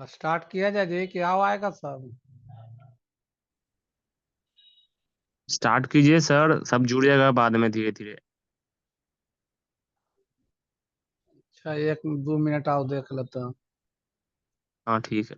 Start किया जाए जी, क्या आएगा सब? स्टार्ट कीजिए सर, सब जुड़ जाएगा बाद में धीरे धीरे। अच्छा, 1-2 मिनट आओ देख लेते हैं। हाँ ठीक है।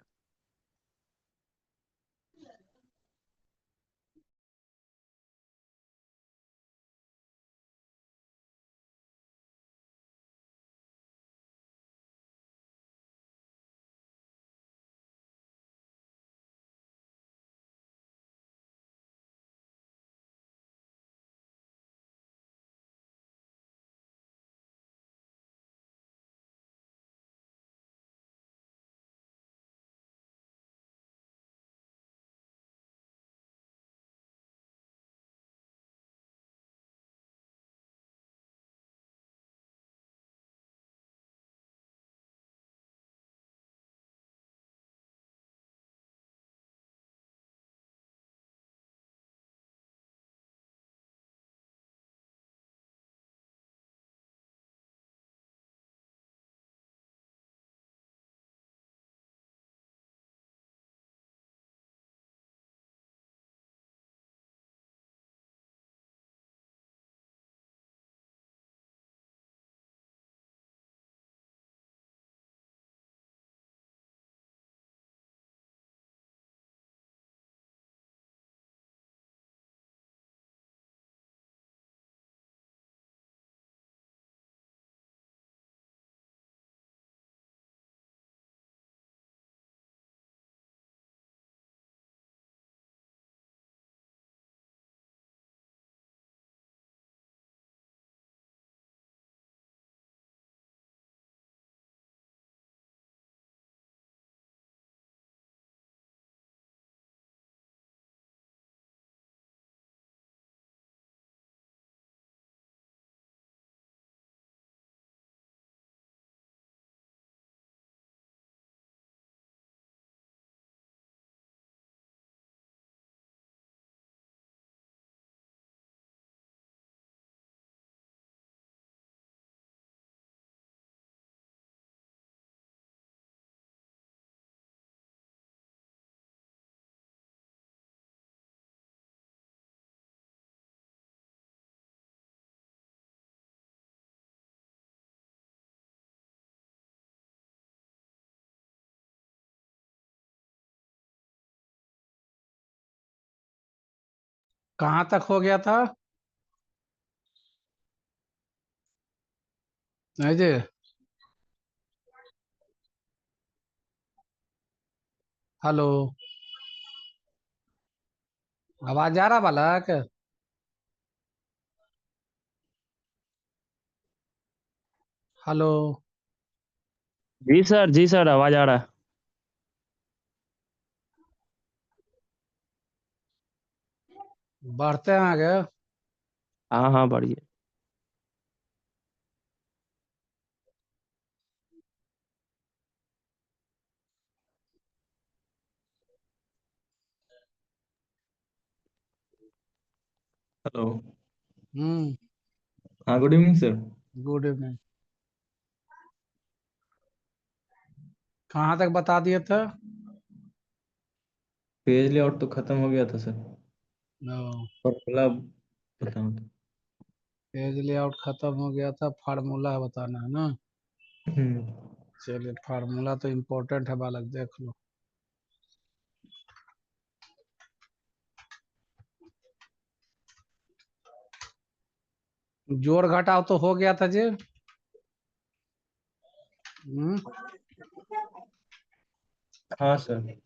कहाँ तक हो गया था? नहीं जी। हेलो। आवाज आ रहा बालक? हेलो। जी सर आवाज आ रहा है। बढ़ते हैं आगे। हाँ हाँ बढ़िया। हेलो। हम्म। हाँ, good evening sir. Good evening. कहाँ तक बता दिए थे? पेज लेआउट तो खत्म हो गया था सर। नो। फॉर्मूला बताओ तो। पेज लेआउट खत्म हो गया था, फार्मूला बताना है ना? हम्म। चलिए, फार्मूला तो इम्पोर्टेंट है बालक, देख लो। जोड़ घटाव तो हो गया था जी। हम्म। हाँ सर।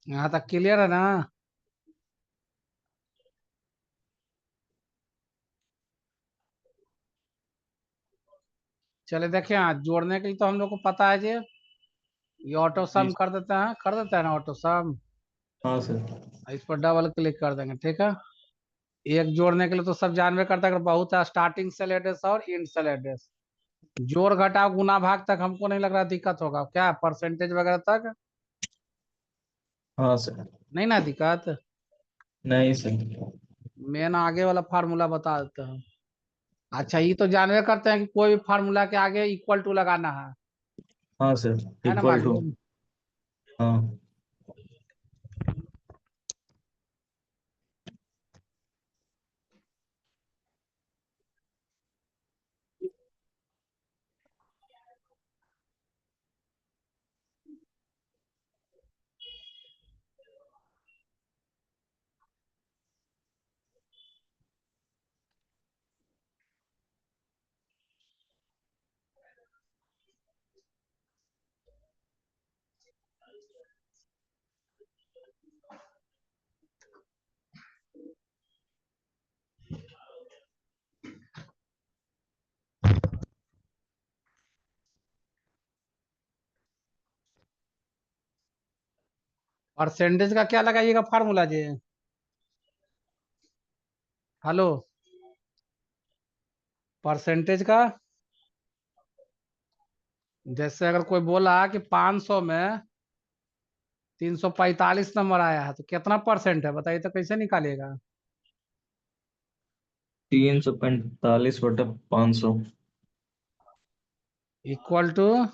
यहाँ तक क्लियर है ना? चले देखिए, हाँ, जोड़ने के लिए तो हम लोग को पता है जी। ये ऑटो जी सम कर देते हैं ना ऑटो सम। हाँ सर। इस पर डबल क्लिक कर देंगे, ठीक है। एक जोड़ने के लिए तो सब जानबे करता है कि बहुत है, स्टार्टिंग सेल एड्रेस और एंड सेल एड्रेस। जोड़ घटाव गुना भाग तक हमको नहीं लग रहा दिक्कत होगा, क्या परसेंटेज वगैरह तक हाँ सर। नहीं ना दिक्कत। नहीं सर। मेन आगे वाला फार्मूला बता देते हैं। अच्छा, ये तो जानबे करते हैं कि कोई भी फार्मूला के आगे इक्वल टू लगाना हाँ सर। है ना इक्वल टू। मालूम? हाँ। परसेंटेज का क्या लगाइएगा फार्मूला जी? हेलो। परसेंटेज का, जैसे अगर कोई बोला कि 500 में 345 नंबर आया है तो कितना परसेंट है बताइए, तो कैसे निकालिएगा? 345/500 इक्वल टू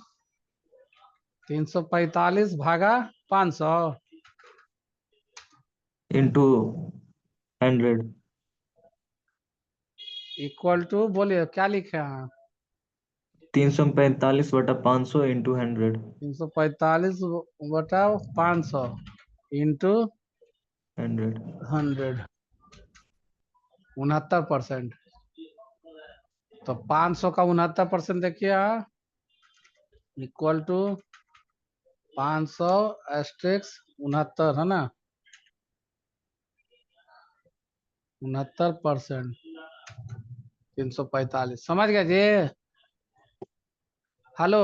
345 भागा 500 इंटू 100। इक्वल टू, बोलिए क्या लिखे हैं? 345/500 इंटू 100। 345/500 इंटू 100। 100, 69%। तो 500 का 69% देखिए, इक्वल टू 500 एस्ट्रिक्स 69 है ना? 69%, 345 समझ गया जी? हेलो।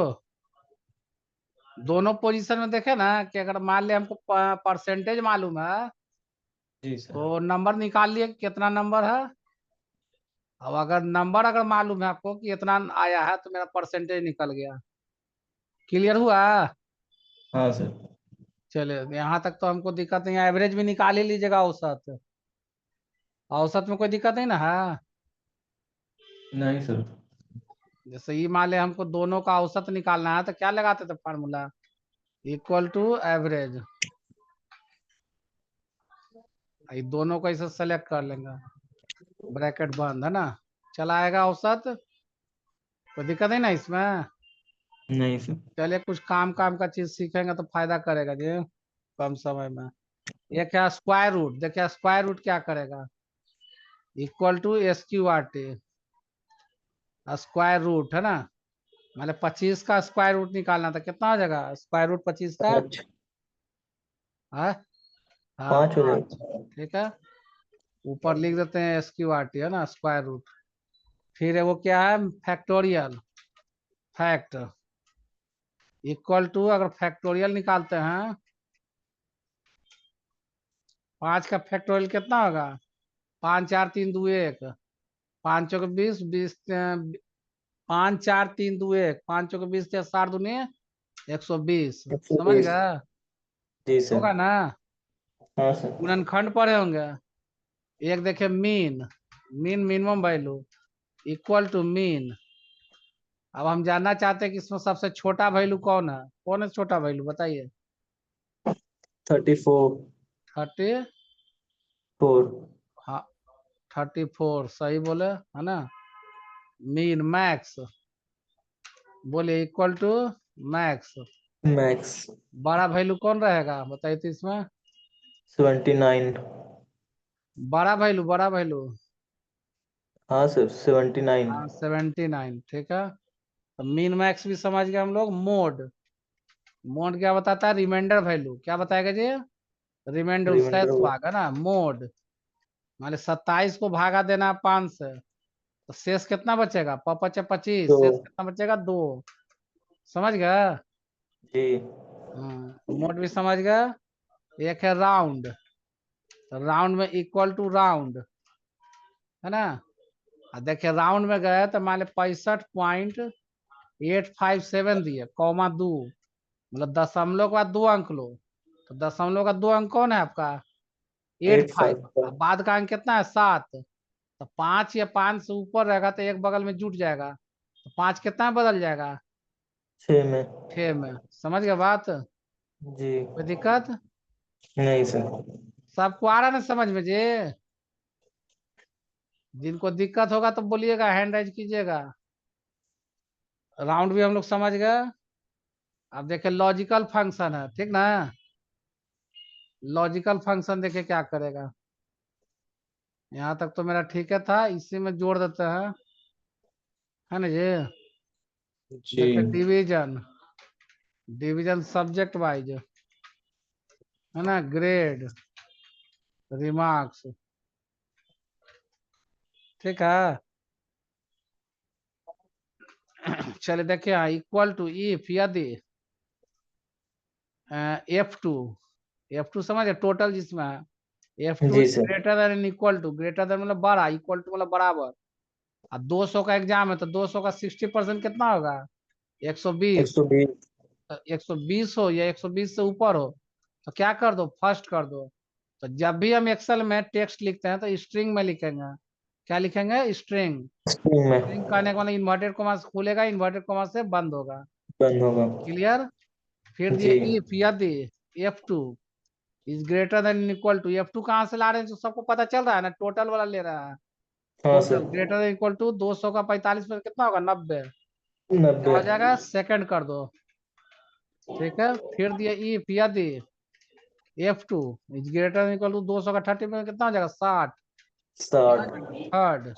दोनों पोजीशन में देखे ना कि अगर मान लिया हमको परसेंटेज मालूम है जी सर। तो नंबर निकाल लिए कि कितना नंबर है। अब अगर नंबर अगर मालूम है आपको कि इतना आया है तो मेरा परसेंटेज निकल गया। क्लियर हुआ। हाँ सर। चलिए यहाँ तक तो हमको दिक्कत नहीं है। एवरेज भी निकाल ही लीजिएगा औसत। औसत में कोई दिक्कत नहीं ना है। नहीं सर। जैसे ये मान लिया हमको दोनों का औसत निकालना है तो क्या लगाते थे फार्मूला, इक्वल टू एवरेज। ये दोनों को ऐसे सेलेक्ट कर लेंगे, ब्रैकेट बंद है ना। चला आएगा औसत, कोई दिक्कत नहीं ना इसमें। नहीं सर। चलिए कुछ काम काम का चीज सीखेंगे तो फायदा करेगा जी कम समय में। ये क्या स्क्वायर रूट, देखिए स्क्वायर रूट क्या करेगा, equal to SQRT। Square root है ना, मतलब 25 का स्क्वायर रूट निकालना था, कितना हो जाएगा स्क्वायर रूट 25 का। 5। हाँ हाँ 5 हो 5। जाएगा। ठीक है, ऊपर लिख देते हैं SQRT है ना, स्क्वायर रूट। फिर है वो क्या है, फैक्टोरियल, फैक्ट इक्वल टू, अगर फैक्टोरियल निकालते हैं 5 का फैक्टोरियल कितना होगा, 5 4 3 2 1, 5 चौके 20, 20 5 4 3 2 1, 5 चौके 20 60 दूनी 120। समझ 120। गया, जी सर। होगा ना। हाँ सर। गुणनखंड पढ़े होंगे। एक देखे mean, mean minimum value equal to mean. अब हम जानना चाहते हैं कि इसमें सबसे छोटा वैल्यू कौन है, कौन है छोटा वैल्यू बताइए। 34। 30, 4। हाँ 34 सही बोले है ना। मीन मैक्स, बोले इक्वल टू मैक्स। मैक्स बड़ा वैल्यू कौन रहेगा बताइए तो इसमें। 79। बड़ा वैल्यू, बड़ा वैल्यू हाँ सर 79। हाँ 79। ठीक है, तो मीन मैक्स भी समझ गए हम लोग। मोड, मोड क्या बताता है, रिमाइंडर वैल्यू क्या बताएगा जी, रिमाइंडर रिमाइंडर शेष वो। भाग है ना। मोड मान ली 27 को भागा देना 5 से तो शेष कितना बचेगा, 25, तो शेष कितना बचेगा 2। समझ गया। जी। मोड भी समझ गया। एक है राउंड, तो राउंड में इक्वल टू राउंड है ना। देखिए राउंड में गए तो मान ली 65.857 दिए, कौमा 2, मतलब दशमलव के बाद 2 अंक लो। तो दशमलव का 2 अंक कौन है आपका, 85। 85। अब बाद का अंक कितना है 7। तो 5 या 5 से ऊपर रहेगा तो एक बगल में जुट जाएगा, तो 5 कितना में बदल जाएगा, 6 में। 6 में। समझ गए बात, जी। कोई दिक्कत। नहीं सर। सबको आ रहा ना समझ में जी। जिनको दिक्कत होगा तो बोलिएगा, हैंड राइज कीजिएगा। राउंड भी हम लोग समझ गए। अब देखिए लॉजिकल फंक्शन है, ठीक ना। लॉजिकल फंक्शन देखिए क्या करेगा। यहाँ तक तो मेरा ठीक है था, इसी में जोड़ देते हैं है ना जी। जी। देखिए डिवीजन, डिवीजन सब्जेक्ट वाइज है ना, ग्रेड, रिमार्क्स। ठीक है, चलिए देखिए यहाँ इक्वल टू इफ यदि F2, F2 समझे टोटल जिसमें है, F2 जी sir. Greater than equal to, greater than मतलब बड़ा, इक्वल टू मतलब बराबर। अब 200 का एग्जाम है तो 200 का 60% कितना होगा, 120। 120। 120 हो या 120 से ऊपर हो तो क्या कर दो, फर्स्ट कर दो। तो जब भी हम एक्सेल में टेक्स्ट लिखते हैं तो स्ट्रिंग में लिखेंगे, क्या लिखेंगे, स्ट्रिंग। स्ट्रिंग में स्ट्रिंग कहने का मतलब इन्वर्टेड कॉमा से खुलेगा, इन्वर्टेड कॉमा से बंद होगा। बंद होगा। क्लियर। फिर दिए जी। इफ यदि F2 is greater than equal to, F2 कहाँ से ला रहे हैं जो सबको पता चल रहा है ना, टोटल वाला ले रहा है। हाँ total sir. Greater than equal to 200 का 45 में कितना होगा, 90। क्या 90। हो जाएगा, सेकंड कर दो। ठीक है, फिर दिए इफ यदि F2 is greater than equal to 200 का 30 में कितना हो जाएगा, 60। क्या हो 60। जाएगा, थर्ड।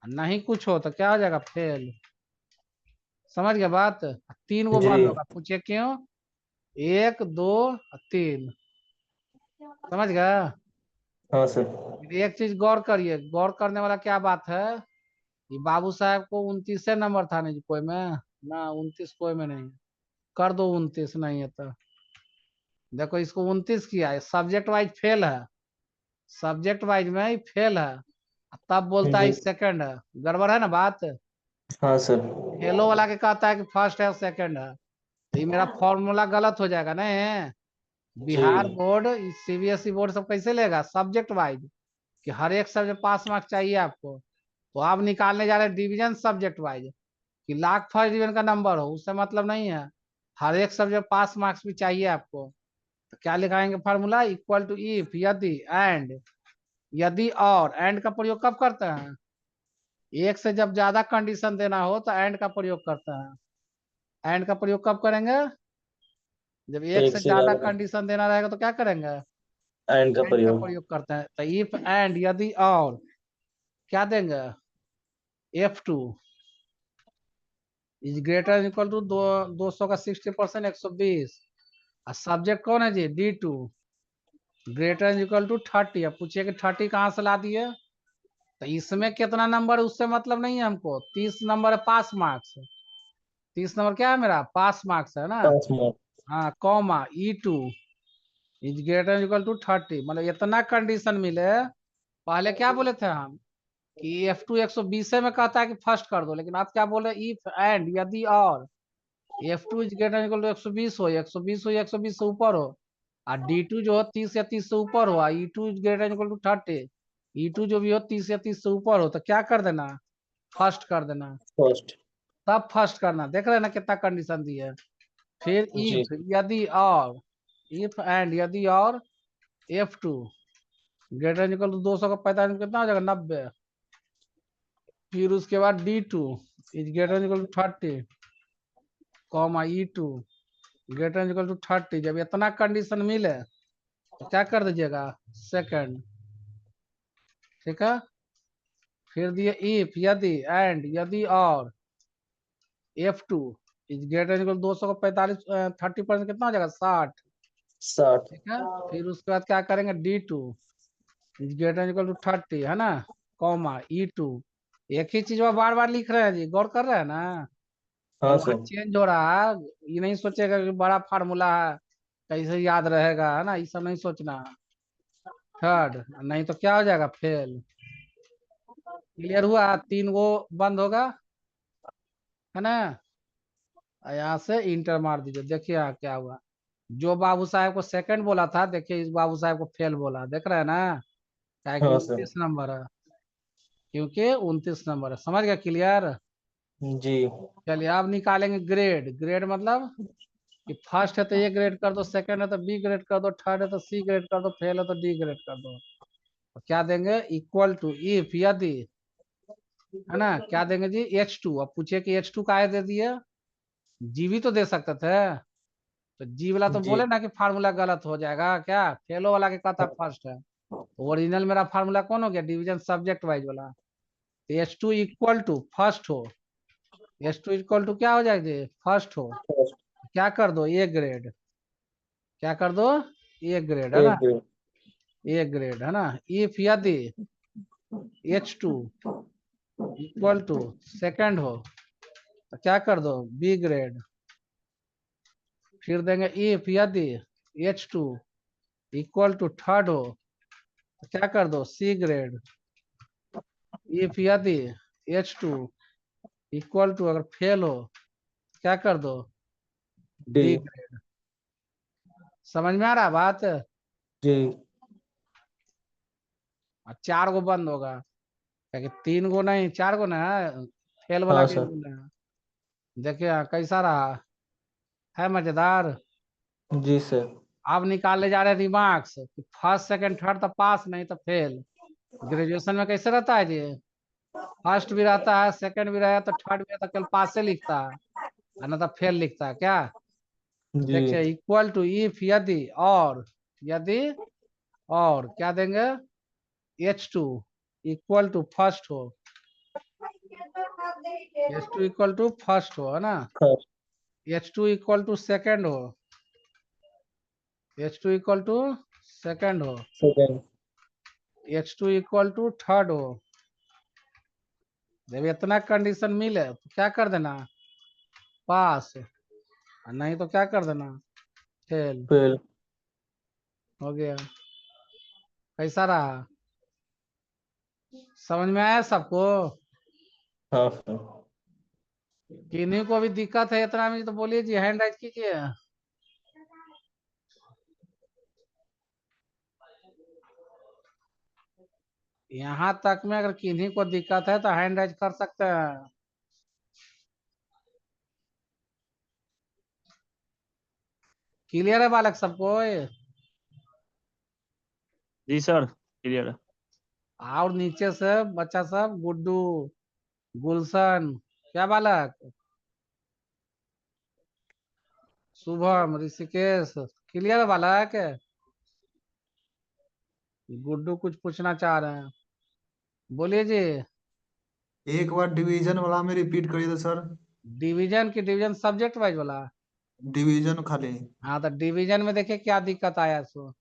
नहीं कुछ हो तो क्या हो जाएगा, फेल। समझ गया बात। 3 गो जी। बंद होगा, पूछे क्यों, 1 2 3। समझ गया। हाँ सर। एक चीज गौर करिए, गौर करने वाला क्या बात है, ये बाबू साहब को 29 नंबर था नहीं कोई में, ना 29 कोई में नहीं। कर दो 29, नहीं है तो देखो इसको 29 किया है, सब्जेक्ट वाइज फेल है, सब्जेक्ट वाइज में ही फेल है, तब बोलता है जी। सेकंड है। गड़बड़ है ना बात। हाँ सर। फेलो वाला के कहता है कि फर्स्ट है और सेकंड है, तो ये मेरा फॉर्मूला गलत हो जाएगा ना। जी। बिहार बोर्ड, सीबीएसई बोर्ड सब कैसे लेगा सब्जेक्ट वाइज, कि हर एक सब्जेक्ट पास मार्क्स चाहिए आपको। तो आप निकालने जा रहे हैं डिवीजन सब्जेक्ट वाइज, कि लाख फर्स्ट डिवीजन का नंबर हो, उससे मतलब नहीं है, हर एक सब्जेक्ट पास मार्क्स भी चाहिए आपको। तो क्या लिखाएंगे फॉर्मूला, इक्वल टू इफ, यदि, एंड, यदि और, एंड का प्रयोग कब करते हैं, एक से जब ज्यादा कंडीशन देना हो तो एंड का प्रयोग करते हैं। एंड का प्रयोग कब करेंगे, जब एक एक से से ज्यादा ज्यादा कंडीशन देना रहेगा तो क्या करेंगे, एंड का एंड का प्रयोग। प्रयोग करते हैं। तो इफ, एंड, यदि और, क्या देंगे, F2 is greater equal to 200 का 60%, 120। और सब्जेक्ट कौन है जी, D2, ग्रेटर इक्वल टू 30। अब पूछिए कि 30 कहाँ से ला दिए, तो इसमें कितना नंबर है उससे मतलब नहीं है हमको, 30 नंबर है पास मार्क्स, 30 नंबर क्या है मेरा पास मार्क्स है ना। 5 मार्क। हाँ, comma E2 is greater equal to 30, मतलब इतना कंडीशन मिले। पहले क्या बोले थे हम, कि F2 120 में कहता है कि फर्स्ट कर दो, लेकिन आप क्या बोले, इफ, एंड, यदि और, F2 is greater equal to 120 हो, 120 हो, 120 से ऊपर हो, और D2 जो हो 30 या 30 से ऊपर हो, E2 is greater equal to 30, E2 जो भी हो 30 या 30 से ऊपर हो, तो क्या कर देना, फर्स्ट कर देना। फर्स्ट। तब फर्स्ट करना, देख रहे हैं ना कितना कंडीशन दी है। फिर जी। इफ, यदि और, इफ एंड यदि और, F2 ग्रेटर इक्वल टू 200 का 45 कितना हो जाएगा, 90। फिर उसके बाद D2 is greater equal to 30, comma E2 greater equal to 30। जब इतना कंडीशन मिले तो क्या कर दीजिएगा, सेकंड। ठीक है, फिर दिए इफ, यदि, एंड, यदि और, F2 इज ग्रेटर इक्वल 200 का 45, 30% कितना हो जाएगा, 60। 60। ठीक है, फिर उसके बाद क्या करेंगे, D2 is greater equal to 30, है ना, कॉमा E2। एक ही चीज में बार बार लिख रहे हैं जी, गौर कर रहे हैं ना। हाँ और वहां सर। चेंज हो रहा है, ये नहीं सोचेगा कि बड़ा फार्मूला है कैसे याद रहेगा, है ना, ये सब नहीं सोचना। थर्ड, नहीं तो क्या हो जाएगा, फेल। क्लियर हुआ, 3 गो बंद होगा, है ना। यहाँ से इंटर मार दीजिए, देखिए यहाँ क्या हुआ। जो बाबू साहब को सेकंड बोला था, देखिए इस बाबू साहब को फेल बोला, देख रहे हैं ना, क्या कि हाँ सर। 29 नंबर है, क्योंकि 29 नंबर है। समझ गया, क्लियर। जी। चलिए अब निकालेंगे ग्रेड। ग्रेड मतलब कि फर्स्ट है तो ए ग्रेड कर दो, सेकंड है तो बी ग्रेड कर दो, थर्ड है तो सी ग्रेड कर दो, फेल है तो डी ग्रेड कर दो। तो क्या देंगे, इक्वल टू इफ, यदि, है ना, क्या देंगे जी, H2। अब पूछिए कि H2 काहे दे दिए, जी भी तो दे सकते थे। तो जी वाला तो जी। बोले ना कि फार्मूला गलत हो जाएगा, क्या फेलो वाला के कहता फर्स्ट है। ओरिजिनल मेरा फार्मूला कौन हो गया, डिवीजन सब्जेक्ट वाइज वाला। तो H2 इक्वल टू फर्स्ट हो, H2 इक्वल टू क्या हो जाएगा, फर्स्ट हो। फर्स्ट। क्या कर दो, ए ग्रेड, क्या कर दो, ए ग्रेड, है ना, एक ग्रेड। ए ग्रेड, है ना। इफ, यदि H2 इक्वल टू सेकंड हो तो क्या कर दो, बी ग्रेड। फिर देंगे इफ, यदि H2 इक्वल टू थर्ड हो तो क्या कर दो, सी ग्रेड। इफ, यदि H2 इक्वल टू अगर फेल हो तो क्या कर दो, डी। D grade. समझ में आ रहा है बात। जी। और 4 गो बंद होगा, क्योंकि 3 गो नहीं 4 गो ना है, फेल वाला हाँ के सर। बोले हैं। देखिए कैसा रहा, है मजेदार। जी सर। अब निकालने जा रहे हैं रिमार्क्स, फर्स्ट सेकंड थर्ड तो पास, नहीं तो फेल। ग्रेजुएशन में कैसे रहता है जी, फर्स्ट भी रहता है, सेकंड भी रहता है, तो थर्ड भी रहता है, केवल पास से लिखता है, और ना तो फेल लिखता है क्या। तो जी। देखिए इक्वल टू इफ, यदि और, यदि और क्या देंगे, H2 इक्वल टू फर्स्ट हो, H2 इक्वल टू फर्स्ट हो, है ना, first. H2 equal to second हो, H2 इक्वल टू सेकंड हो, second. H2 equal to third हो। जब इतना कंडीशन मिले तो क्या कर देना, पास। और नहीं तो क्या कर देना, फेल। फेल। हो गया। कैसा रहा, समझ में आया सबको? हाँ सर। किन्हीं को भी दिक्कत है इतना में तो बोलिए जी, हैंड राइज कीजिए। यहाँ तक में अगर किन्हीं को दिक्कत है तो हैंड राइज कर सकते हैं। क्लियर है बालक सबको? जी सर क्लियर है। और नीचे से बच्चा सब, गुड्डू, गुलशन, क्या बालक, शुभम, ऋषिकेश, क्लियर है बालक? गुड्डू कुछ पूछना चाह रहे हैं, बोलिए जी। एक बार डिवीजन वाला में रिपीट करिए तो सर। डिवीजन की डिवीजन सब्जेक्ट वाइज वाला? डिवीजन खाली। हाँ तो डिवीजन में देखिए क्या दिक्कत आया सो।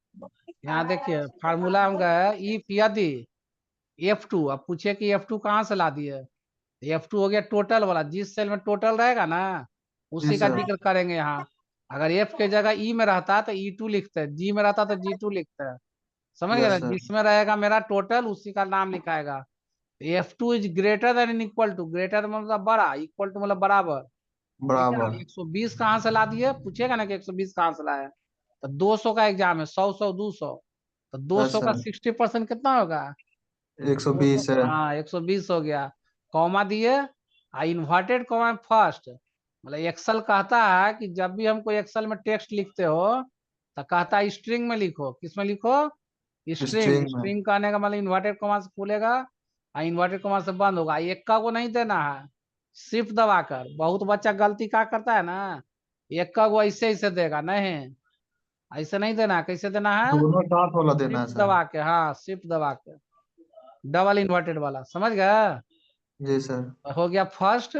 यहाँ देखिए फार्मूला हम गए, इफ यदि F2, अब पूछिए कि F2 कहाँ से ला दिए। F2 हो गया टोटल वाला, जिस सेल में टोटल रहेगा ना जी उसी का सर। जिक्र करेंगे यहाँ। अगर F के जगह E में रहता तो E2 लिखते हैं, G में रहता तो G2 लिखते हैं। समझ गए यस ना, सर। जिसमें रहेगा मेरा टोटल उसी का नाम लिखाएगा। F2 is greater than equal to, greater मतलब बड़ा, इक्वल टू मतलब बराबर। ठीक है ना, बराबर। 120 कहाँ से ला दिए, पूछेगा ना कि 120 कहाँ से लाया। तो 200 का एग्जाम है, 100 100 200, तो यस 200 का सर। 60% कितना होगा? 200, 120 है। हाँ 120 हो गया। कॉमा दिए, इन्वर्टेड कॉमा फर्स्ट, मतलब एक्सेल कहता है कि जब भी हम कोई एक्सेल में टेक्स्ट लिखते हो तो कहता है स्ट्रिंग में लिखो, किस में लिखो, स्ट्रिंग। स्ट्रिंग में। स्ट्रिंग कहने का मतलब इन्वर्टेड कॉमा से खुलेगा और इन्वर्टेड कॉमा से बंद होगा, एक्का को नहीं देना है, शिफ्ट दबाकर। बहुत बच्चा गलती क्या करता है ना, एक्का को ऐसे ऐसे देगा, नहीं ऐसे नहीं देना है, कैसे देना है, दोनों साथ वाला देना है शिफ्ट सर। दबा के, हाँ शिफ्ट दबा के, डबल इन्वर्टेड वाला, समझ गए? जी सर। हो गया फर्स्ट।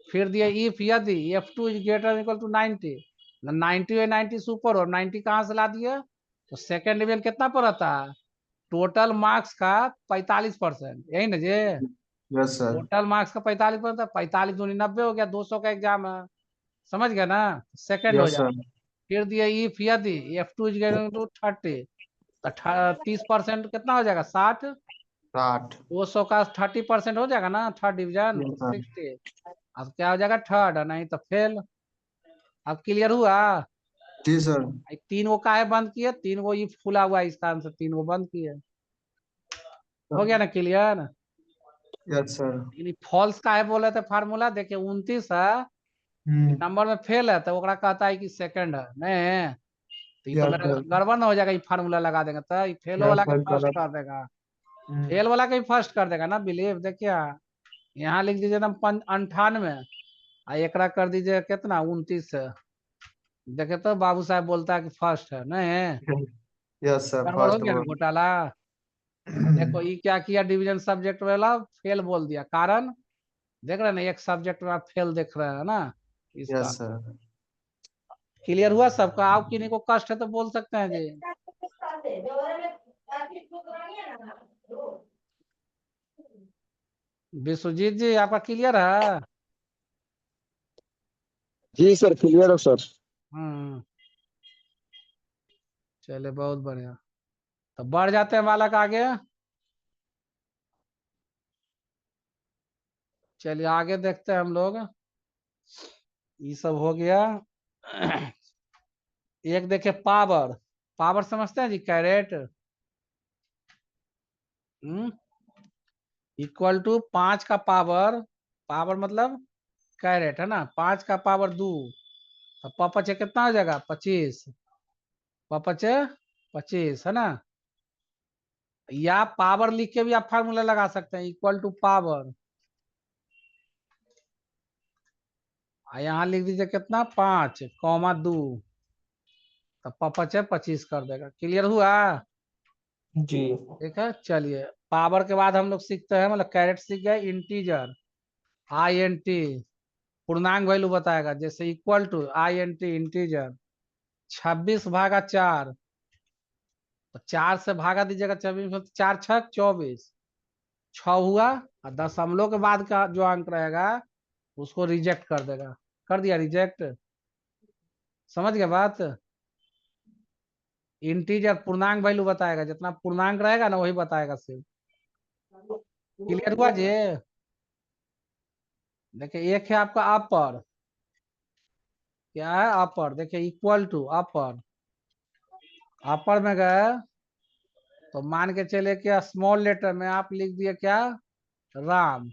फिर दिया इफ यदि F2 is greater equal to 90, 90 है 90 से ऊपर, और 90 कहाँ से ला दिया, तो सेकेंड डिवीजन कितना पर रहता है, टोटल मार्क्स का 45%, यही ना जी। Yes sir. टोटल मार्क्स का 45%, 45 दूनी 90 हो गया, 200 का एग्जाम है, समझ गए ना, सेकंड हो यस जाएगा। सर। फिर दिया इफ यदि F2 इज ग्रेटर टू 30, तो 30% कितना हो जाएगा, 60, 60। 200 का 30% हो जाएगा ना, थर्ड डिवीजन यस तो सर। 60। अब क्या हो जाएगा, थर्ड, नहीं तो फेल। अब क्लियर हुआ? जी सर। तीन वो काहे बंद किए, तीन वो ये फूला हुआ है, इस कारण से तीन वो बंद किए। हो गया ना क्लियर? Yes sir. फॉल्स काहे बोले थे, फार्मूला देखिए 29 है, नंबर में फेल है तो ओकरा कहता है कि सेकंड है, नहीं तो ये तो यस मेरा सर। गड़बड़ ना हो जाएगा, ये फार्मूला लगा देंगे तो ये फेलो यस वाला के सर फर्स्ट गलत। कर देगा, फेल वाला के ही फर्स्ट कर देगा ना, बिलीव। देखिए यहाँ लिख दीजिए एकदम 98, और एकरा कर दीजिए कितना, 29 है। देखे तो बाबू साहब बोलता है कि फर्स्ट है, नहीं यस सर गड़बड़ हो फर्स्ट गया ना बोल। घोटाला। देखो ये क्या किया, डिवीजन सब्जेक्ट वाला फेल बोल दिया, कारण देख रहे हैं ना, एक सब्जेक्ट में आप फेल देख रहे हैं ना, इसका। Yes sir. क्लियर हुआ सबका? आप किन्हीं को कष्ट है तो बोल सकते हैं जी। विश्वजीत जी आपका क्लियर है? जी सर क्लियर है सर। हम्म, चले बहुत बढ़िया। तो बढ़ जाते हैं बालक आगे। चलिए आगे देखते हैं हम लोग। ये सब हो गया। एक देखे पावर, पावर समझते हैं जी, कैरेट। इक्वल टू 5 का पावर, पावर मतलब कैरेट है ना, 5 का पावर 2, तो पपचे कितना हो जाएगा, 25, पपचे 25 है ना। या पावर लिख के भी आप फार्मूला लगा सकते हैं, इक्वल टू पावर, यहाँ लिख दीजिए कितना, 5, 2, तो पपचे 25 कर देगा। क्लियर हुआ? जी। ठीक है, चलिए पावर के बाद हम लोग सीखते हैं, मतलब कैरेट सीख गए, इंटीजर, INT, पूर्णांक वैल्यू बताएगा, जैसे इक्वल टू INT इंटीजर, 26/4, तो 4 से भागा दीजिएगा, 24, 4×6 = 24, 6 हुआ, और दशमलव के बाद का जो अंक रहेगा उसको रिजेक्ट कर देगा, कर दिया रिजेक्ट। समझ गए बात? इंटीजर पूर्णांक वैल्यू बताएगा, जितना पूर्णांक रहेगा ना वही बताएगा सिर्फ। क्लियर हुआ जी? देखिए एक है आपका अपर, क्या है अपर, देखिए इक्वल टू अपर, अपर में गए तो मान के चले क्या स्मॉल लेटर में आप लिख दिए क्या राम,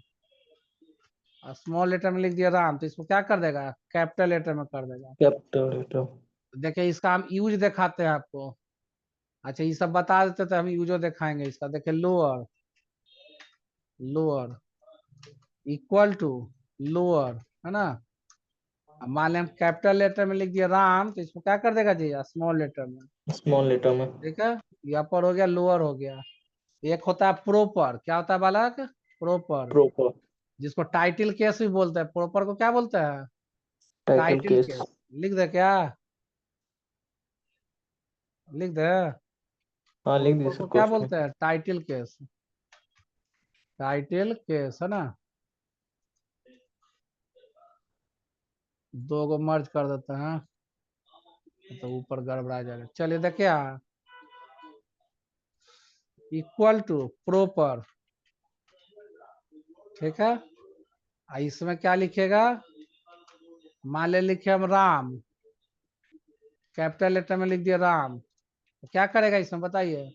और स्मॉल लेटर में लिख दिया राम, तो इसको क्या कर देगा कैपिटल लेटर में कर देगा। कैपिटल। देखिए इसका हम यूज दिखाते हैं आपको। अच्छा ये सब बता देते तो हम यूजो दिखाएंगे इसका। देखिए lower, lower equal to lower, है ना। अब मान लें हम कैपिटल लेटर में लिख दिया राम, तो इसको क्या कर देगा जी स्मॉल लेटर में। स्मॉल लेटर में। ठीक है, ये अपर हो गया, लोअर हो गया। एक होता है प्रॉपर, क्या होता है बालक, प्रॉपर, प्रॉपर। जिसको टाइटल केस भी बोलते हैं। प्रॉपर को क्या बोलते हैं, टाइटल टाइटल केस। केस। लिख दे क्या, लिख दे। हाँ लिख दी प्रॉपर सर को क्या क्वेश्चन। बोलते हैं, टाइटल केस, टाइटल केस, है ना। दो को मर्ज कर देते हैं तो ऊपर गड़बड़ा जाएगा। चलिए देखिए इक्वल टू प्रॉपर, ठीक है। इसमें क्या लिखेगा, मान ले लिखे हम राम, कैपिटल लेटर में लिख दिया राम, तो क्या करेगा इसमें बताइए,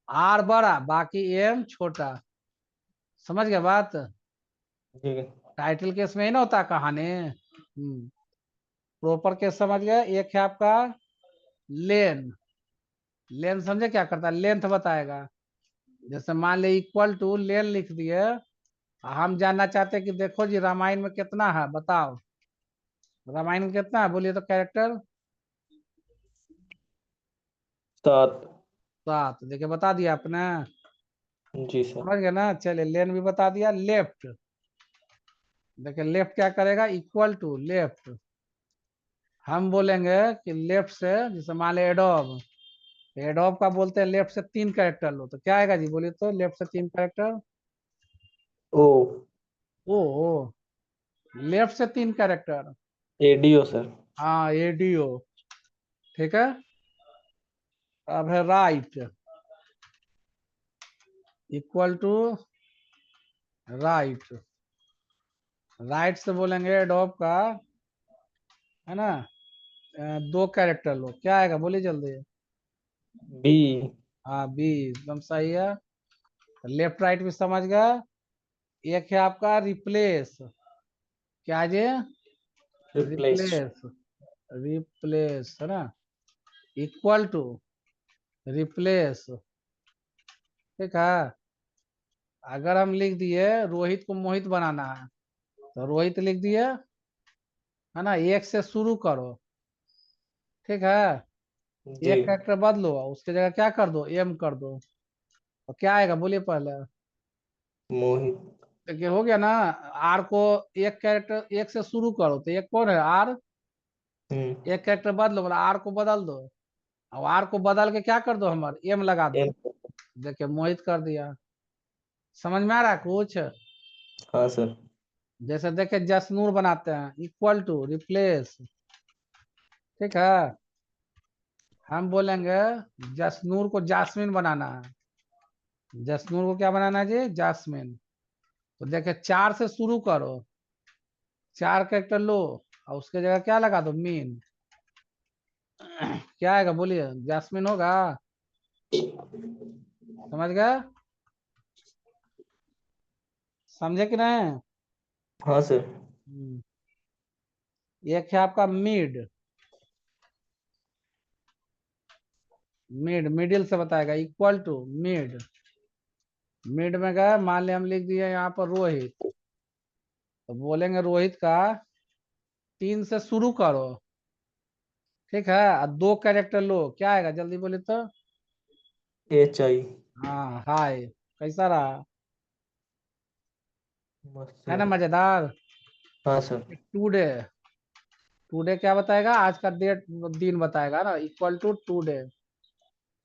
आर बड़ा बाकी एम छोटा। समझ गए बात? ठीक है। टाइटल केस में ही ना होता कहानी। प्रॉपर केस समझ गए। एक है आपका लेन, लेन समझे क्या करता है, लेंथ बताएगा। जैसे मान ले इक्वल टू लेन लिख दिए, हम जानना चाहते हैं कि देखो जी रामायण में कितना है बताओ, रामायण में कितना है बोलिए तो कैरेक्टर, 7। 7। देखिए बता दिया आपने, जी सर। समझ गए ना। चलिए लेन भी बता दिया। लेफ्ट, देखिए लेफ्ट क्या करेगा, इक्वल टू लेफ्ट, हम बोलेंगे कि लेफ्ट से, जैसे मान ले एडोब, एडोब का बोलते हैं लेफ्ट से 3 कैरेक्टर लो, तो क्या आएगा जी बोलिए तो, लेफ्ट से 3 कैरेक्टर, ओ। ओ लेफ्ट से 3 कैरेक्टर, एडीओ सर। हाँ एडीओ, ठीक है। अब है right, equal to right, right से बोलेंगे एडोब का, है ना, 2 कैरेक्टर लो, क्या आएगा बोलिए जल्दी। बी। हाँ बी एकदम सही है। लेफ्ट राइट भी समझ गए। एक है आपका रिप्लेस, क्या जी, रिप्लेस। रिप्लेस, रिप्लेस, है ना, इक्वल टू रिप्लेस, ठीक है। अगर हम लिख दिए रोहित को मोहित बनाना है, तो रोहित लिख दिए, है ना, एक से शुरू करो, ठीक है। जी। एक कैरेक्टर बदलो, उसके जगह क्या कर दो एम कर दो, तो क्या आएगा बोलिए पहले। मोहित। देखिए हो गया ना। आर को एक कैरेक्टर एक से शुरू करो, तो एक कौन है आर, एक कैरेक्टर बदलो मतलब आर को बदल दो, अब आर को बदल के क्या कर दो हमारे एम लगा दो। एम। देखिए मोहित कर दिया। समझ में आ रहा है कुछ? हाँ सर। जैसे देखे जसनूर बनाते हैं, इक्वल टू रिप्लेस, ठीक है। हम बोलेंगे जसनूर को जास्मिन बनाना है, जसनूर को क्या बनाना है जी, जास्मिन। तो देखे 4 से शुरू करो, 4 कैरेक्टर लो, और उसके जगह क्या लगा दो मीन, क्या आएगा बोलिए, जास्मिन होगा। समझ गए, समझे कि नहीं? हाँ सर। एक है आपका मिड, मिड मिडिल से बताएगा, इक्वल टू मिड, मिड में गए मान लिया हम लिख दिए यहाँ पर रोहित, तो बोलेंगे रोहित का 3 से शुरू करो, ठीक है, और 2 कैरेक्टर लो, क्या आएगा जल्दी बोले तो। H I. हाँ हाय, कैसा रहा, मस्त है ना सर। मजेदार। हाँ सर। टुडे, टुडे क्या बताएगा, आज का डेट दिन बताएगा ना, इक्वल टू टुडे,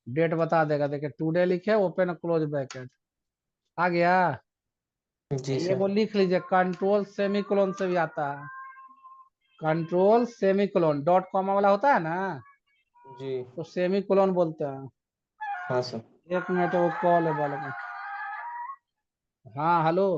डेट बता देगा। देखिए टुडे लिखे ओपन क्लोज ब्रैकेट, आ गया। जी ये सर। वो लिख लीजिए, कंट्रोल सेमीकोलन से भी आता है, कंट्रोल सेमीकोलन डॉट कॉमा वाला होता है ना, जी। तो सेमीकोलन बोलते हैं। हाँ सर। 1 मिनट, वो कॉल है वाले में। हाँ हेलो।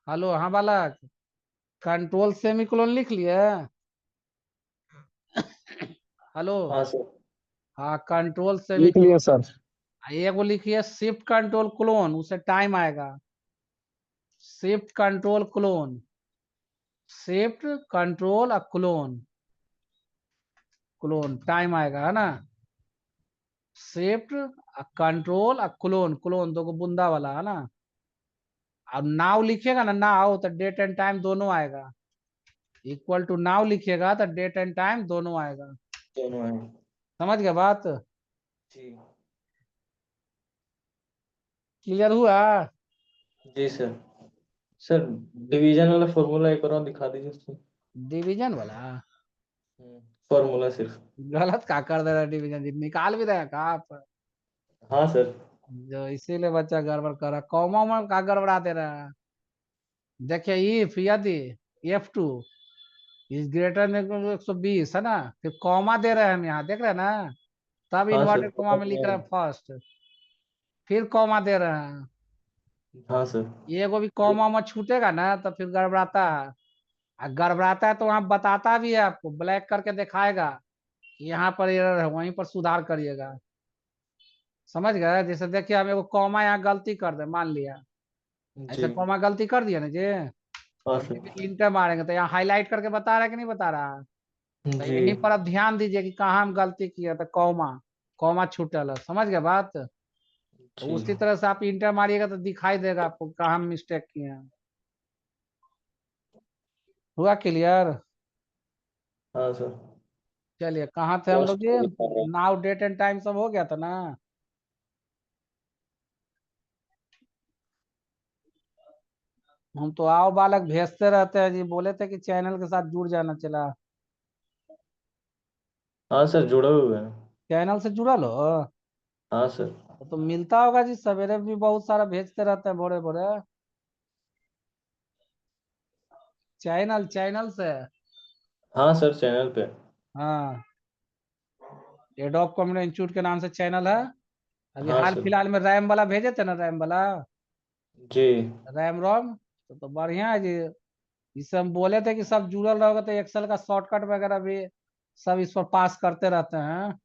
हेलो हाँ बालक, कंट्रोल सेमीकोलन लिख लिए? हेलो। हाँ सर। हाँ कंट्रोल लिख सेमीकोलन। लिया सर। ये वो लिखिए शिफ्ट कंट्रोल क्लोन, उसे टाइम आएगा। Shift control clone, shift control clone, clone time आएगा है ना। शिफ्ट कंट्रोल क्लोन, क्लोन दो बूंदा वाला है ना। अब नाउ लिखिएगा ना, नाउ तो डेट एंड टाइम दोनों आएगा। इक्वल टू नाउ लिखिएगा तो डेट एंड टाइम दोनों आएगा। दोनों है। समझ गए बात? जी क्लियर हुआ? जी सर। सर डिवीजन वाला फॉर्मूला एक और दिखा दीजिए सर। डिवीजन वाला फॉर्मूला सिर्फ। गलत का कर दे रहा है, डिवीजन निकाल भी रहे का आप? हाँ सर। जो इसीलिए बच्चा गड़बड़ कर रहा, कॉमा उमा का गड़बड़ा दे रहा है। देखिए इफ यदि F2 इज ग्रेटर देन 120 है ना, फिर कॉमा दे रहे हैं हम यहाँ, देख रहे हैं ना। तब हाँ सर इन्वर्टेड कॉमा में लिख रहे हैं फर्स्ट, फिर कॉमा दे रहे हैं। हाँ सर। ये को भी कॉमा में छूटेगा ना तो फिर गड़बड़ाता है। गड़बड़ाता है तो वहां बताता भी है आपको, ब्लैक करके दिखाएगा कि यहाँ पर एरर है, वहीं पर सुधार करिएगा। समझ गए? जैसे देखिए हम एगो कॉमा यहाँ गलती कर दे, मान लिया ऐसे जी कॉमा गलती कर दिया ना जी। हाँ अब सर। इंटर मारेंगे तो यहाँ हाईलाइट करके बता रहा है कि नहीं बता रहा? तो जी यहीं पर अब ध्यान दीजिए कि कहाँ हम गलती किया था, कॉमा, कॉमा छूटल है। समझ गए बात? तो जी उसी तरह से आप इंटर मारिएगा तो दिखाई देगा आपको कहाँ हम मिस्टेक किए हैं। हुआ क्लियर? हाँ सर। चलिए कहाँ थे हम लोग जी? नाउ डेट एंड टाइम सब हो गया था ना। हम तो आओ बालक भेजते रहते हैं जी, बोले थे कि चैनल के साथ जुड़ जाना। चला हाँ सर जुड़े हुए हैं। चैनल से जुड़ा लो। हाँ सर। तो मिलता होगा जी, सवेरे भी बहुत सारा भेजते रहते हैं भोरे भोरे। चैनल, चैनल से। हाँ सर चैनल पे। हाँ, एडोब कंप्यूटर इंस्टीट्यूट के नाम से चैनल है। अभी हाँ हाल सर। फिलहाल में रैम वाला भेजे थे ना, रैम वाला, जी रैम रोम। तो बढ़िया है जी। इससे हम बोले थे कि सब जुड़ल रहोगे तो एक्सेल का शॉर्टकट वगैरह भी सब इस पर पास करते रहते हैं।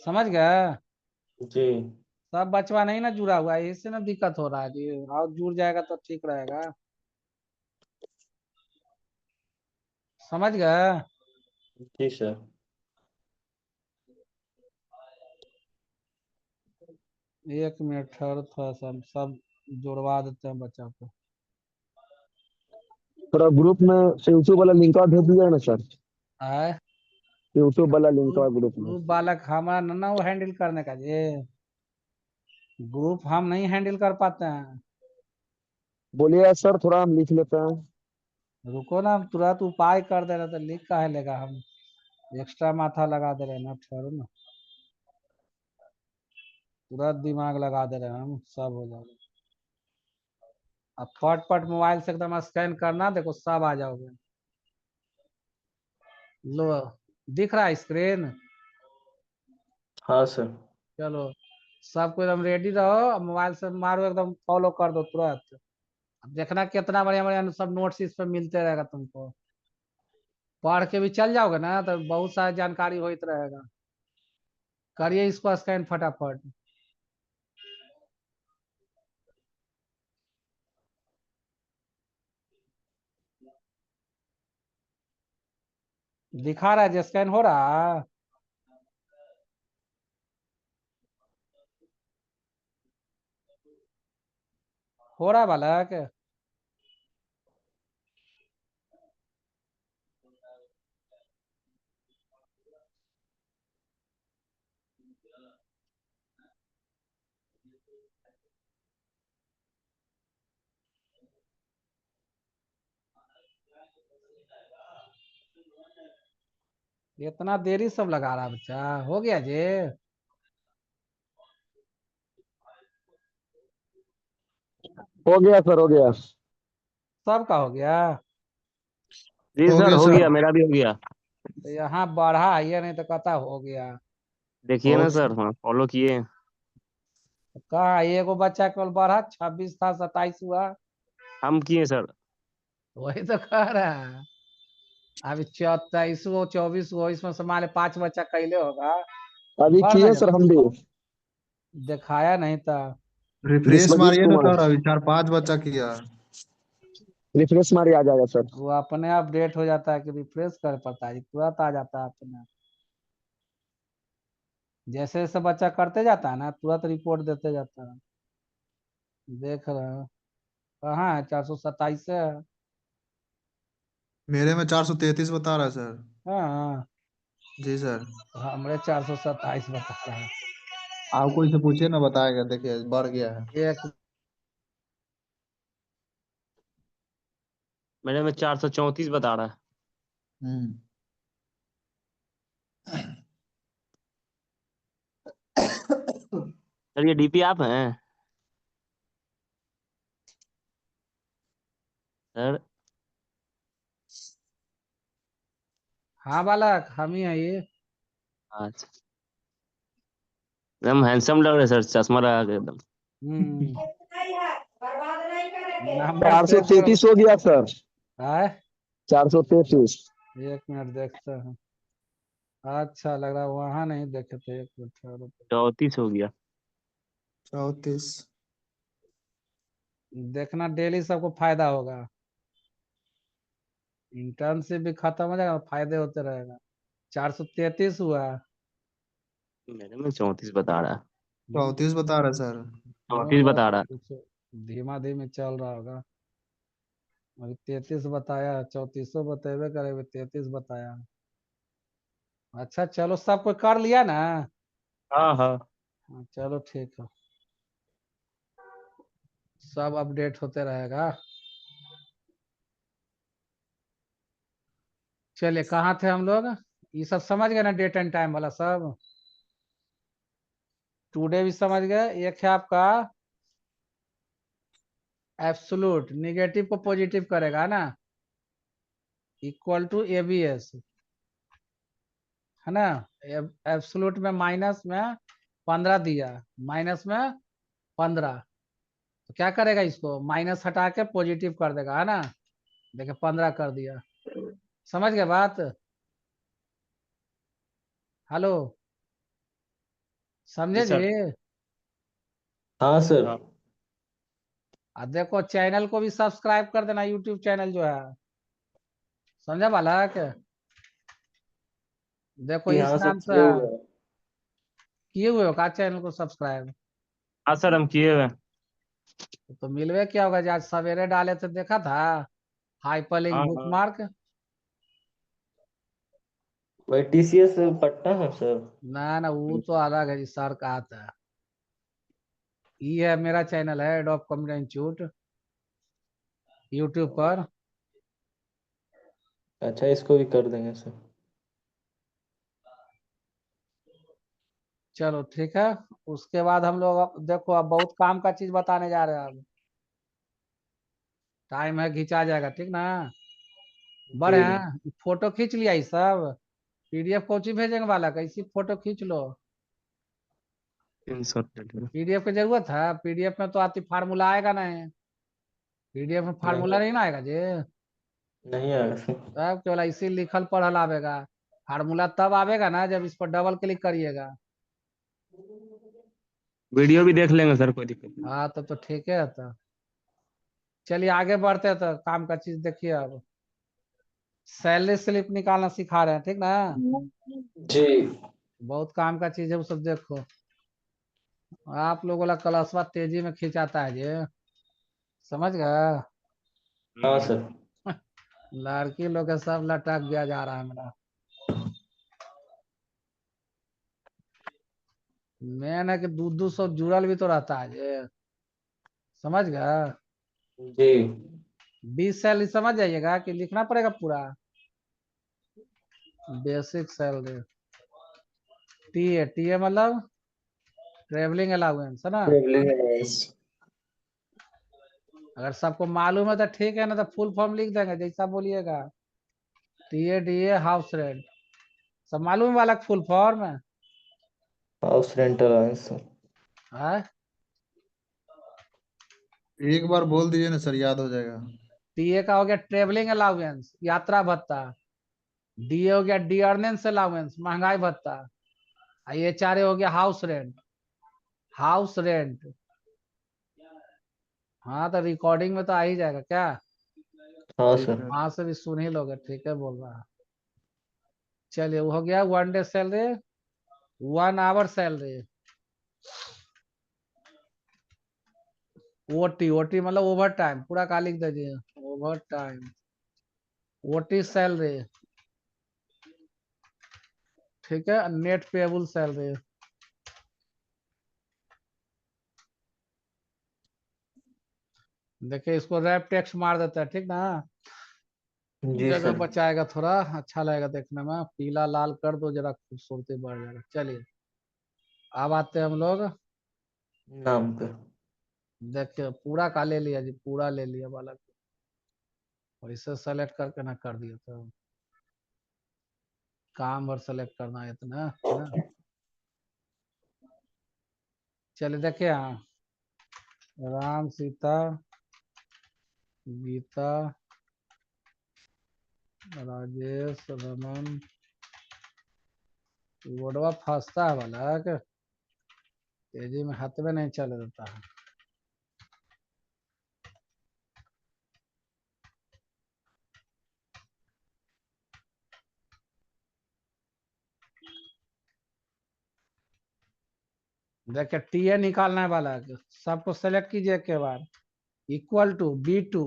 समझ गए? जी सब बचवा नहीं ना जुड़ा हुआ है, इससे ना दिक्कत हो रहा है जी। और जुड़ जाएगा तो ठीक रहेगा। समझ गए? जी सर। एक मिनट ठहरो, थोड़ा सा हम सब जुड़वा देते हैं बच्चा को। थोड़ा ग्रुप में यूट्यूब वाला लिंक भेज दिया ना सर। आए यूट्यूब वाला लिंक ग्रुप, ग्रुप में। ग्रुप बालक हमारा ना वो हैंडल करने का जी। ग्रुप हम नहीं हैंडल कर पाते हैं। बोलिए सर, थोड़ा हम लिख लेते हैं। रुको ना, हम तुरंत उपाय कर दे रहे तो लिख काहे लेगा हम? एक्स्ट्रा माथा लगा दे रहे हैं ना, ठहरो ना। तुरंत दिमाग लगा दे रहे हैं हम, सब हो जाएगा। अब फटफट मोबाइल से एकदम स्कैन करना, देखो सब आ जाओगे। लो, दिख रहा है स्क्रीन? हाँ सर। चलो सबको एकदम रेडी रहो, अब मोबाइल से मारो, एकदम फॉलो कर दो तुरंत। अब देखना कितना बढ़िया बढ़िया सब नोट्स इस पे मिलते रहेगा तुमको। पढ़ के भी चल जाओगे ना तो बहुत सारी जानकारी होते रहेगा। करिए इसको स्कैन फटाफट। दिखा रहा है जो स्कैन हो रहा है? हो रहा है बालक? इतना देरी सब लगा रहा है बच्चा, हो गया जी? हो गया सर, हो गया। सबका हो गया? जी हो सर गया हो सर। गया, मेरा भी हो गया। तो यहाँ बढ़ा है, ये नहीं तो कहता हो गया। देखिए हो ना गया। सर, हाँ फॉलो किए। कहा एगो बच्चा केवल बढ़ा, 26 था 27 हुआ। हम किए सर। वही तो कह रहा है। अभी 23 गो 24 गो, इसमें से मान ले 5 बच्चा कैले होगा। अभी बढ़ ना किए सर जाता? हम भी। दिखाया नहीं था। रिफ्रेश मनीष मारिए ना कुमार। सर, अभी 4-5 बच्चा किया। रिफ्रेश मारिए आ जाएगा सर। वो अपने अपडेट हो जाता है कि रिफ्रेश कर पड़ता है, तुरंत आ जाता है अपने आप। जैसे जैसे बच्चा करते जाता है ना, तुरंत रिपोर्ट देते जाता है। देख रहे हो कहाँ है, 427 है। मेरे में 433 बता रहा है सर। हाँ, जी सर। हमरे 427 बता रहा है। आप कोई से पूछिए ना, बताएगा, देखिए बढ़ गया है। एक मेरे में 434 बता रहा है। हम्म। सर ये डीपी आप हैं सर? हाँ बालक, हम ही है ये। अच्छा, एकदम हैंडसम लग रहे सर, चश्मा लगा के एकदम। हम्म। नंबर चार सौ सेव करो। तैतीस हो गया सर। है, 433। एक मिनट देखते हैं। अच्छा लग रहा है, वहां नहीं देखे थे, एक मिनट ठहरो। 34 हो गया। 34। देखना, डेली सबको फायदा होगा। इंटर्नशिप भी खत्म हो जाएगा, फायदे होते रहेगा। 433 हुआ। मेरे में 34 बता रहा है। 34 बता रहा है सर। 34 होगा बता तो रहा कुछ धीमा धीमे चल रहा होगा। अभी 33 बताया, 34 बतेबे करे, अभी 33 बताया। अच्छा चलो, सब कोई कर लिया ना। है। हाँ हाँ। हाँ, चलो ठीक है, सब अपडेट होते रहेगा। चलिए, कहाँ थे हम लोग? ये सब समझ गए ना, डेट एंड टाइम वाला सब? टुडे भी समझ गए। एक है आपका एब्सोल्यूट, निगेटिव को पॉजिटिव करेगा ना, इक्वल टू एबीएस, है ना। एब्सोल्यूट में माइनस में 15 दिया, माइनस में 15, तो क्या करेगा, इसको माइनस हटा के पॉजिटिव कर देगा, है ना। देखिए 15 कर दिया। समझ गए बात? हेलो, जी समझे जी? सर। हाँ सर। हाँ देखो, चैनल को भी सब्सक्राइब कर देना, यूट्यूब चैनल जो है। समझा बालक? देखो जी इस हाँ सर, नाम से किए हुए हैं। किए हुए हो का चैनल को सब्सक्राइब? हाँ सर, हम किए हुए हैं। तो मिलवे क्या होगा, जो आज सवेरे डाले थे देखा था, हाइपरलिंक हाँ बुक हाँ। मार्क। वही टीसीएस पटना है सर। ना ना, वो तो अलग है जी, सर का आता है। ये है मेरा चैनल है, एडोब कंप्यूटर इंस्टीट्यूट, यूट्यूब पर। अच्छा, इसको भी कर देंगे सर। चलो ठीक है। उसके बाद हम लोग देखो, अब बहुत काम का चीज बताने जा रहे हैं अब। टाइम है, खींचा जाएगा, ठीक ना। बड़े जी। हैं, फोटो खींच लिया ये सब। पीडीएफ कोची भेजेंगे वाला, कैसी फोटो खींच लो। 300। पीडीएफ की जरूरत है? पीडीएफ में तो आती फार्मूला आएगा नहीं। पीडीएफ में फार्मूला नहीं, नहीं ना आएगा जी। नहीं आएगा सर। तब केवल इसी लिखल पढ़ल आवेगा। फार्मूला तब आवेगा ना जब इस पर डबल क्लिक करिएगा। वीडियो भी देख लेंगे सर, कोई दिक्कत नहीं। हाँ, तो ठीक है। तो चलिए आगे बढ़ते हैं, तो काम का चीज देखिए अब। सैलरी स्लिप निकालना सिखा रहे हैं, ठीक ना। जी। बहुत काम का चीज है वो सब, देखो। आप लोगों वाला क्लासवा तेजी में खिंचाता है जी। समझ गए? हाँ सर। लड़की लोग के सब लटक गया जा रहा है मेरा। मेन है कि दूध दूध सब जुड़ल भी तो रहता है जी। समझ गए? जी। 20 सैलरी समझ जाइएगा कि लिखना पड़ेगा पूरा। बेसिक सैलरी, टीए, टीए मतलब ट्रेवलिंग अलाउंस, है ना। Travelling allowance. अगर सबको मालूम है तो ठीक है, ना तो फुल फॉर्म लिख देंगे जैसा बोलिएगा। टीए डीए हाउस रेंट, सब मालूम वाला फुल फॉर्म है। House rent allowance sir. हाँ? एक बार बोल दीजिए ना सर, याद हो जाएगा। टीए का हो गया ट्रेवलिंग अलाउंस, यात्रा भत्ता। डीए हो गया डियरनेंस अलाउंस, महंगाई भत्ता। ये चारे हो गया हाउस रेंट। House rent. हाँ तो रिकॉर्डिंग में तो आ ही जाएगा क्या, हाँ जी सर। सर। वहां से भी सुन ही लोगे, ठीक है बोल रहा है। चलिए वो हो गया 1 day salary, 1 hour salary. OT, OT मतलब ओवर टाइम, पूरा का लिख दीजिए, ओवर टाइम। ओटी सैलरी, ठीक है। नेट पेबल सैलरी, देखिए इसको रैप टेक्स्ट मार देता है, ठीक ना, जी जगह सर। बचाएगा, थोड़ा अच्छा लगेगा देखने में, पीला लाल कर दो जरा खूबसूरती बढ़ जाएगा। चलिए अब आते हैं हम लोग, नाम पे। देखिए पूरा का ले लिया जी, पूरा ले लिया बालक, और इसे सेलेक्ट करके ना कर दिया तो काम और सेलेक्ट करना है इतना, है ना। चलिए देखिए यहाँ, राम सीता गीता राजेश रमन, वर्डवा फंसता है बालक, तेजी में हाथ में नहीं चल देता है। देखिए टीए निकालना है बालक, सबको सेलेक्ट कीजिए एक के बार। Equal to B2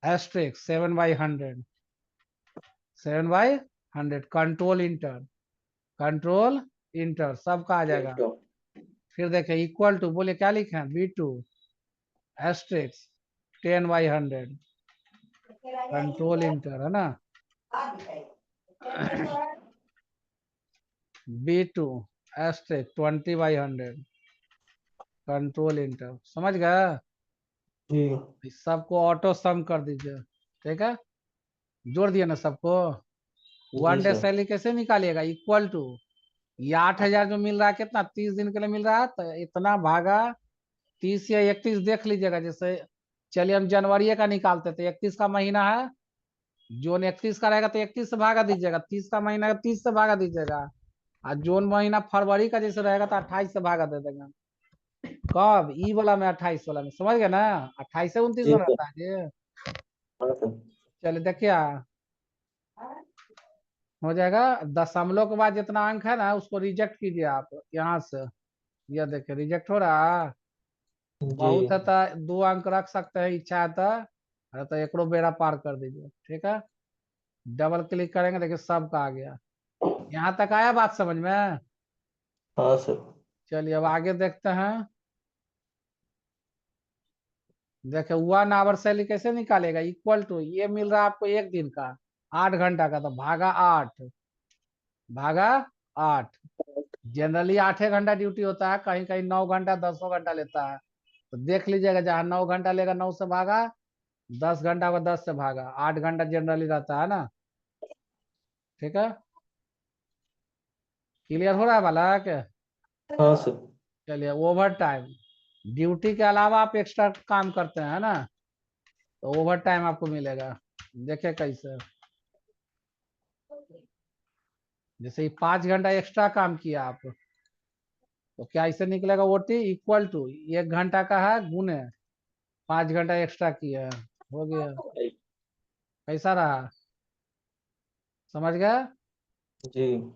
asterisk 7/100, 7/100, control enter, control enter सबका आ जाएगा। ठीक है। फिर देखिए इक्वल टू, बोलिए क्या लिखे हैं, B2 एस्ट्रिक 10/100, कंट्रोल इंटर, है ना। B2 एस्ट्रिक 20/100, कंट्रोल इंटर, समझ गए। जी। इस सबको ऑटो सम कर दीजिए, ठीक है, जोड़ दिए ना सबको। जी 1 डे सर। सैलरी कैसे निकालिएगा, इक्वल टू, ये 8,000 जो मिल रहा है कितना, 30 दिन के लिए मिल रहा है, तो इतना भागा 30 या 31 देख लीजिएगा। जैसे चलिए हम जनवरी का निकालते थे, 31 का महीना है, जोन 31 का रहेगा तो 31 से भागा दीजिएगा, 30 का महीना है 30 से भागा दीजिएगा, और जोन महीना फरवरी का जैसे रहेगा तो 28 से भागा दे देगा। कब, ई वाला में 28 वाला में, समझ गए ना, 28 से 29 जी में सर। रहता है ये। हाँ सर। चलिए देखिए हो जाएगा। दशमलव के बाद जितना अंक है ना उसको रिजेक्ट कीजिए आप यहाँ से, यह देखिए रिजेक्ट हो रहा है, जी। बहुत है तो 2 अंक रख सकते हैं, इच्छा है तो, अरे तो एकड़ो बेड़ा पार कर दीजिए, ठीक है। डबल क्लिक करेंगे, देखिए सबका आ गया। यहाँ तक आया बात समझ में। हाँ सर। चलिए अब आगे देखते हैं। देखिए 1 आवर सैलरी कैसे निकालेगा, इक्वल टू, ये मिल रहा है आपको 1 दिन का, 8 घंटा का, तो भागा 8, भागा 8। जनरली 8 घंटा ड्यूटी होता है, कहीं कहीं 9 घंटा 10 घंटा लेता है, तो देख लीजिएगा जहाँ 9 घंटा लेगा 9 से भागा, 10 घंटा को 10 से भागा, 8 घंटा जनरली रहता है ना, ठीक है। क्लियर हो रहा है बालक। हाँ सर। चलिए ओवर टाइम, ड्यूटी के अलावा आप एक्स्ट्रा काम करते हैं ना, तो ओवर टाइम आपको मिलेगा। देखिए कैसे, जैसे 5 घंटा एक्स्ट्रा काम किया आप, तो क्या इसे निकलेगा, ओटी इक्वल टू 1 घंटा का है गुने 5 घंटा एक्स्ट्रा किया है, हो गया। कैसा रहा, समझ गए। जी।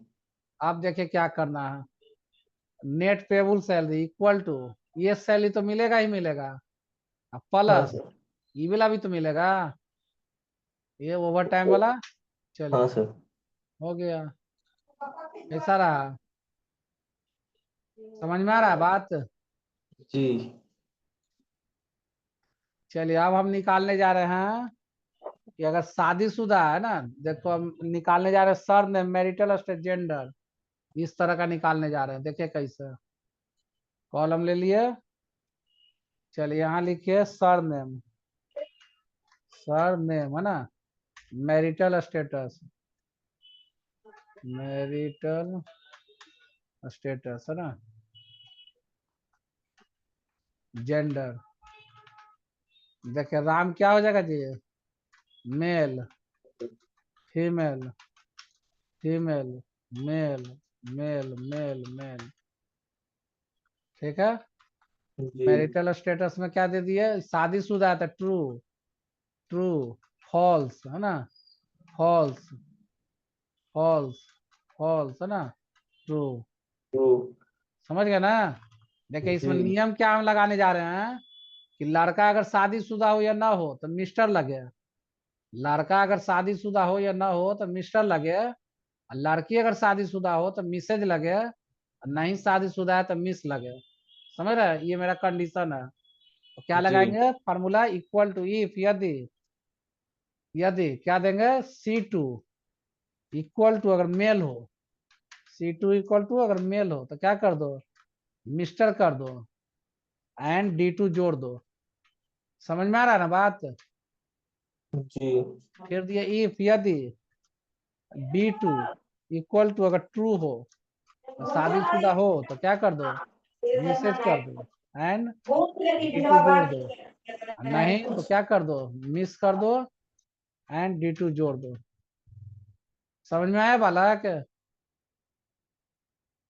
आप देखिए क्या करना है, net payable salary equal to, ये सैलरी तो मिलेगा ही मिलेगा, हाँ प्लस सर। ये वाला भी तो मिलेगा, ये ओवर टाइम वाला। हाँ चलिए सर। हो गया। कैसा रहा, समझ में आ रहा है बात। जी। चलिए अब हम निकालने जा रहे हैं कि अगर शादीशुदा है ना, देखो हम निकालने जा रहे हैं सर ने मैरिटल स्टेट जेंडर, इस तरह का निकालने जा रहे हैं, देखिए कैसे। कॉलम ले लिए, चलिए यहाँ लिखिए सर नेम, सर नेम है ना, मैरिटल स्टेटस, मैरिटल स्टेटस है ना, जेंडर, देखिए राम क्या हो जाएगा जी, male, female, female, male, male, male, male, ठीक है। जी मैरिटल स्टेटस में क्या दे दिया, शादीशुदा है तो ट्रू, ट्रू, फॉल्स है ना, फॉल्स, फॉल्स, फॉल्स है ना, ट्रू। ट्रू समझ गए ना। देखिए इसमें जी नियम क्या हम लगाने जा रहे हैं कि लड़का अगर शादीशुदा हो या ना हो तो मिस्टर लगे, लड़का अगर शादीशुदा हो या ना हो तो मिस्टर लगे, और लड़की अगर शादीशुदा हो तो मिसेज लगे, और नहीं शादीशुदा है तो मिस लगे। समझ रहे हैं? ये मेरा कंडीशन है। तो क्या जी लगाएंगे फार्मूला, इक्वल टू इफ, यदि, यदि क्या देंगे, C2 इक्वल टू, अगर मेल हो, C2 इक्वल टू अगर मेल हो तो क्या कर दो, मिस्टर कर दो, एंड D2 जोड़ दो। समझ में आ रहा है ना बात। जी फिर दिया इफ, यदि B2 इक्वल टू अगर ट्रू हो, और शादीशुदा हो तो क्या कर दो, मिसेज कर दो, एंड D2 जोड़ दो, और नहीं तो क्या कर दो, मिस कर दो, एंड D2 जोड़ दो। समझ में आया बालक।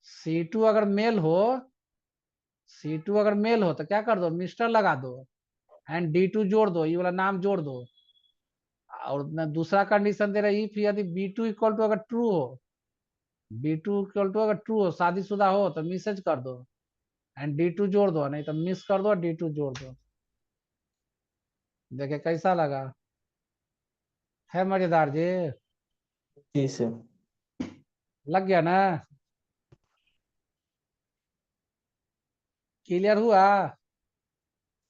C2 अगर मेल हो, C2 अगर मेल हो तो क्या कर दो, मिस्टर लगा दो, एंड D2 जोड़ दो, ये वाला नाम जोड़ दो। और दूसरा कंडीशन दे रहा है इफ, यदि B2 इक्वल टू अगर ट्रू हो, B2 इक्वल टू अगर ट्रू हो, शादीशुदा हो तो मिसेज कर दो, एंड D2 जोड़ दो, नहीं तो मिस कर दो, D2 जोड़ दो। देखे कैसा लगा, है मजेदार जी, जी सर। लग गया ना, क्लियर हुआ।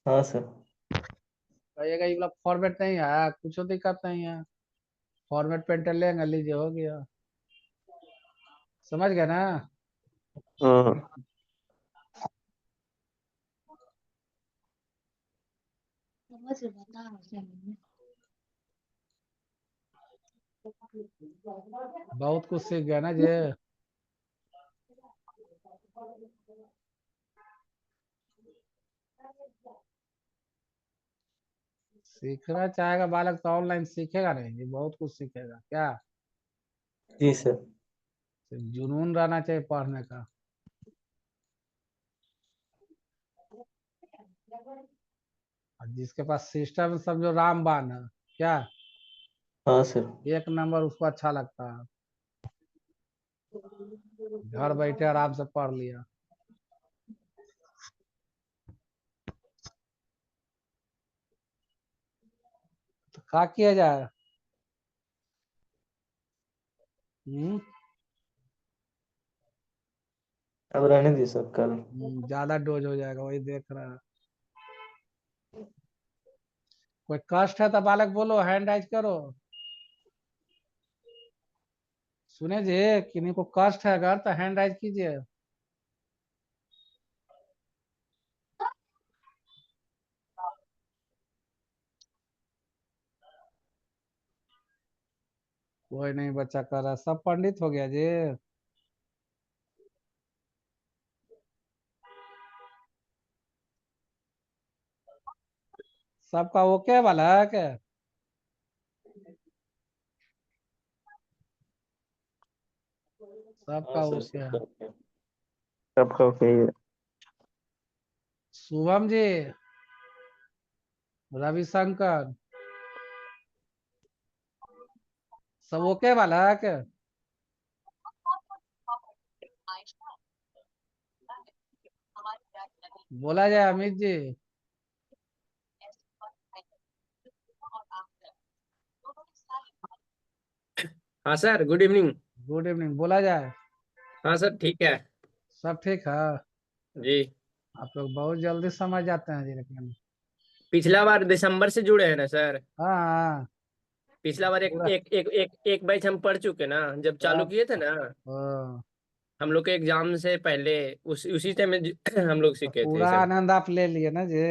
हाँ सर। कहिएगा ये वाला फॉर्मेट नहीं है, कुछ दिक्कत नहीं है, फॉर्मेट पेंटर लेंगे, लीजिए हो गया। समझ गए ना। हाँ बहुत कुछ सीख गया ना जी। सीखना चाहेगा बालक तो ऑनलाइन सीखेगा नहीं, ये बहुत कुछ सीखेगा क्या। जी सर। सिर्फ जुनून रहना चाहिए पढ़ने का। और जिसके पास सिस्टम समझो रामबाण है क्या, हाँ सर। एक नंबर उसको अच्छा लगता है, घर बैठे आराम से पढ़ लिया। तो क्या किया जाए। अब रहने दी सर कल। ज्यादा डोज हो जाएगा, वही देख रहा है। कोई कष्ट है तो बालक बोलो, हैंड राइज करो। सुने जी, किन्हीं को कष्ट है अगर तो हैंड राइज कीजिए। कोई नहीं बच्चा कर रहा, सब पंडित हो गया जी। सबका ओके बालक, सबका हाँ सर ओके है। सब। सबका ओके है। शुभम जी, रविशंकर, सब ओके बालक। बोला जाए अमित जी। हाँ sir, good evening. Good evening, बोला जाए। हाँ सर, ठीक है। सब ठीक है। जी। आप लोग बहुत जल्दी समझ जाते हैं जी, लेकिन पिछला बार दिसंबर से जुड़े हैं ना सर। हाँ पिछला बार एक पूरा एक एक एक एक बैच हम पढ़ चुके ना, जब चालू सब। किए थे ना। हाँ, हम लोग के एग्जाम से पहले उसी टाइम में हम लोग तो सीखे थे ये पूरा सब। आनंद आप ले लिए ना जी,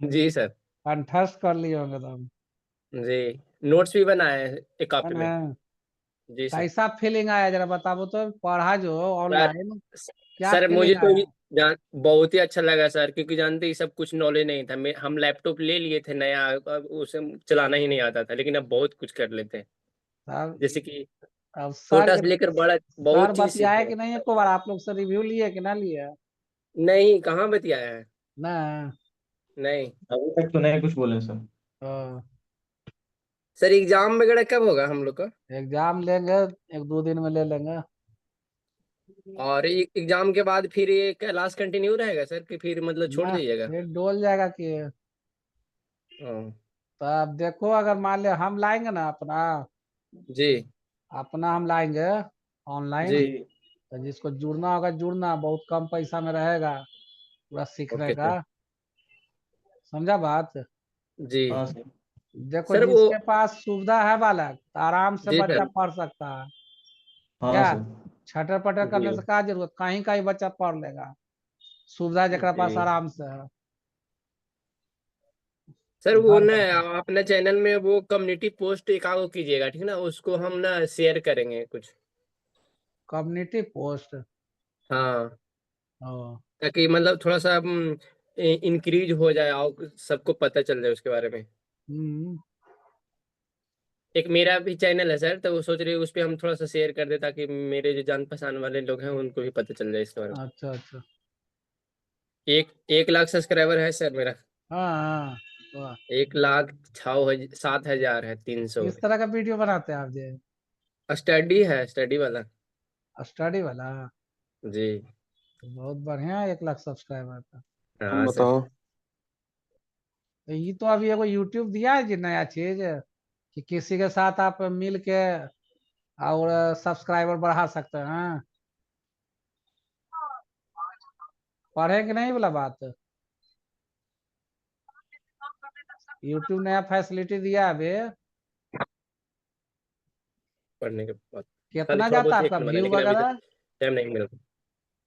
जी सर। कंठस्थ कर लिए होंगे तुम, जी। नोट्स भी बनाए हैं एक है कॉपी ना। में। जी सर। कैसा फीलिंग आया जरा बताओ तो, पढ़ा जो सर ऑनलाइन, क्या सर मुझे फीलिंग तो आया। बहुत ही अच्छा लगा सर, क्योंकि जानते ही सब कुछ नॉलेज नहीं था। हम लैपटॉप ले लिए थे नया, अब उसे चलाना ही नहीं आता था, लेकिन अब बहुत कुछ कर लेते हैं। अब जैसे कि अब सर छोटा के, से लेकर बड़ा सर बहुत चीज सीख बतियाए गए। कि नहीं, एक बार आप लोग से रिव्यू लिए कि ना लिए। नहीं, कहाँ बतियाया है? ना नहीं अभी तक तो नहीं कुछ बोले सर। सर, एग्जाम वगैरह कब होगा हम लोग का? एग्जाम लेंगे, 1-2 दिन में ले लेंगे। और एग्जाम के बाद फिर ये क्लास कंटिन्यू रहेगा सर, कि फिर मतलब छोड़ ना दीजिएगा? फिर डोल जाएगा कि। हाँ। तो अब देखो, अगर मान ले हम लाएंगे ना अपना जी अपना हम लाएंगे ऑनलाइन, जी। तो जिसको जुड़ना होगा जुड़ना, बहुत कम पैसा में रहेगा पूरा सीखने ओके का। सर। समझा बात? जी हाँ सर। देखो, सर वो। जिसके पास सुविधा है बालक, तो आराम से जी बच्चा सर। पढ़ सकता है। हाँ क्या सर। छटर पटर करने जी से क्या जरूरत, कहीं का ही बच्चा पढ़ लेगा। सुविधा जरा पास जी। आराम से है। सर वो घर ना, बैठे। अपने चैनल में वो कम्युनिटी पोस्ट एक आगो कीजिएगा, ठीक ना, उसको हम ना शेयर करेंगे कुछ। Community post. हाँ, ओ। ताकि मतलब थोड़ा सा इंक्रीज हो जाए और सबको पता चल जाए उसके बारे में। हम्म। एक मेरा भी चैनल है सर, तो वो सोच रही है उस पे हम थोड़ा सा शेयर कर दे, ताकि मेरे जो जान पहचान वाले लोग हैं उनको भी पता चल जाए इसके बारे में। अच्छा अच्छा। 1 लाख सब्सक्राइबर है सर मेरा। हाँ हाँ। वाह। 1,07,300। किस तरह का वीडियो बनाते हैं आप जी? स्टडी है, स्टडी वाला। स्टडी वाला? जी। बहुत बढ़िया, 1 लाख सब्सक्राइबर का। तुम हाँ सर। बताओ। तो ये तो अभी एगो यूट्यूब दिया है जी नया चीज, कि किसी के साथ आप मिल के और सब्सक्राइबर बढ़ा सकते हैं। पढ़े कि नहीं वाला बात? यूट्यूब नया फैसिलिटी दिया है अभी। पढ़ने के बाद खाली कितना थोड़ा जाता बहुत है आपका देखने वाला है, व्यू लेकिन अभी तक वगैरह? टाइम नहीं मिला।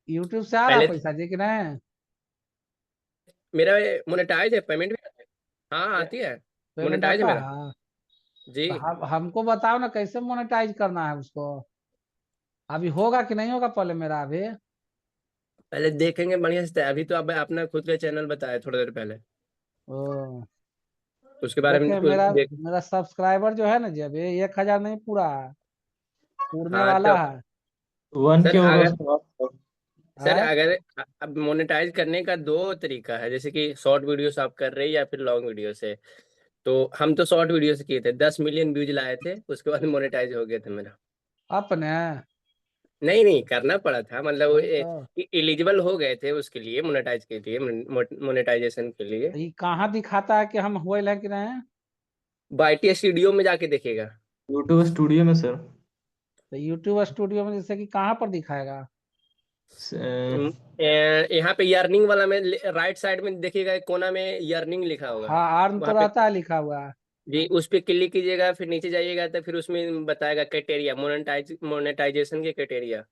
यूट्यूब से आ रहा पहले पैसा जी कि नहीं? मेरा मोनेटाइज है, पेमेंट भी आता है। हाँ, आती है। पेमेंट मोनेटाइज है आता मेरा। है? जी। तो हमको बताओ ना कैसे मोनेटाइज करना है उसको। अभी होगा कि नहीं होगा पहले मेरा अभी? पहले देखेंगे बढ़िया से, अभी तो अब अपना खुद का चैनल बताया थोड़ी देर पहले। ओ। उसके बारे में देखिए, कुछ मेरा देख। मेरा सब्सक्राइबर जो है ना जी, अभी 1,000 नहीं पूरा है, पूरने हाँ वाला तो है। 1 सर के और अगर सर। सर है। अगर अब मोनेटाइज करने का दो तरीका है, जैसे कि शॉर्ट वीडियोस आप कर रहे हैं या फिर लॉन्ग वीडियो से। तो हम तो शॉर्ट वीडियो से किए थे, 10 मिलियन व्यूज लाए थे, उसके बाद मोनेटाइज हो गया था मेरा। अपने। नहीं नहीं, करना पड़ा था, मतलब वही तो। एलिजिबल हो गए थे उसके लिए, मोनेटाइज के लिए, मोनेटाइजेशन के लिए। तो ये कहाँ दिखाता है कि हम हुए है कि नहीं? बाईटी स्टूडियो में जाके देखेगा। यूट्यूब स्टूडियो में सर। तो यूट्यूब स्टूडियो में जैसे कि कहाँ पर दिखाएगा? अम, यहाँ पे अर्निंग वाला में राइट साइड में देखिएगा, एक कोना में अर्निंग लिखा होगा। हाँ, अर्न तो वहाँ पे रहता है लिखा हुआ है। जी, उस पे क्लिक कीजिएगा, फिर नीचे जाइएगा तो फिर उसमें बताएगा क्राइटेरिया, मोनेटाइजेशन के क्राइटेरिया, ओ।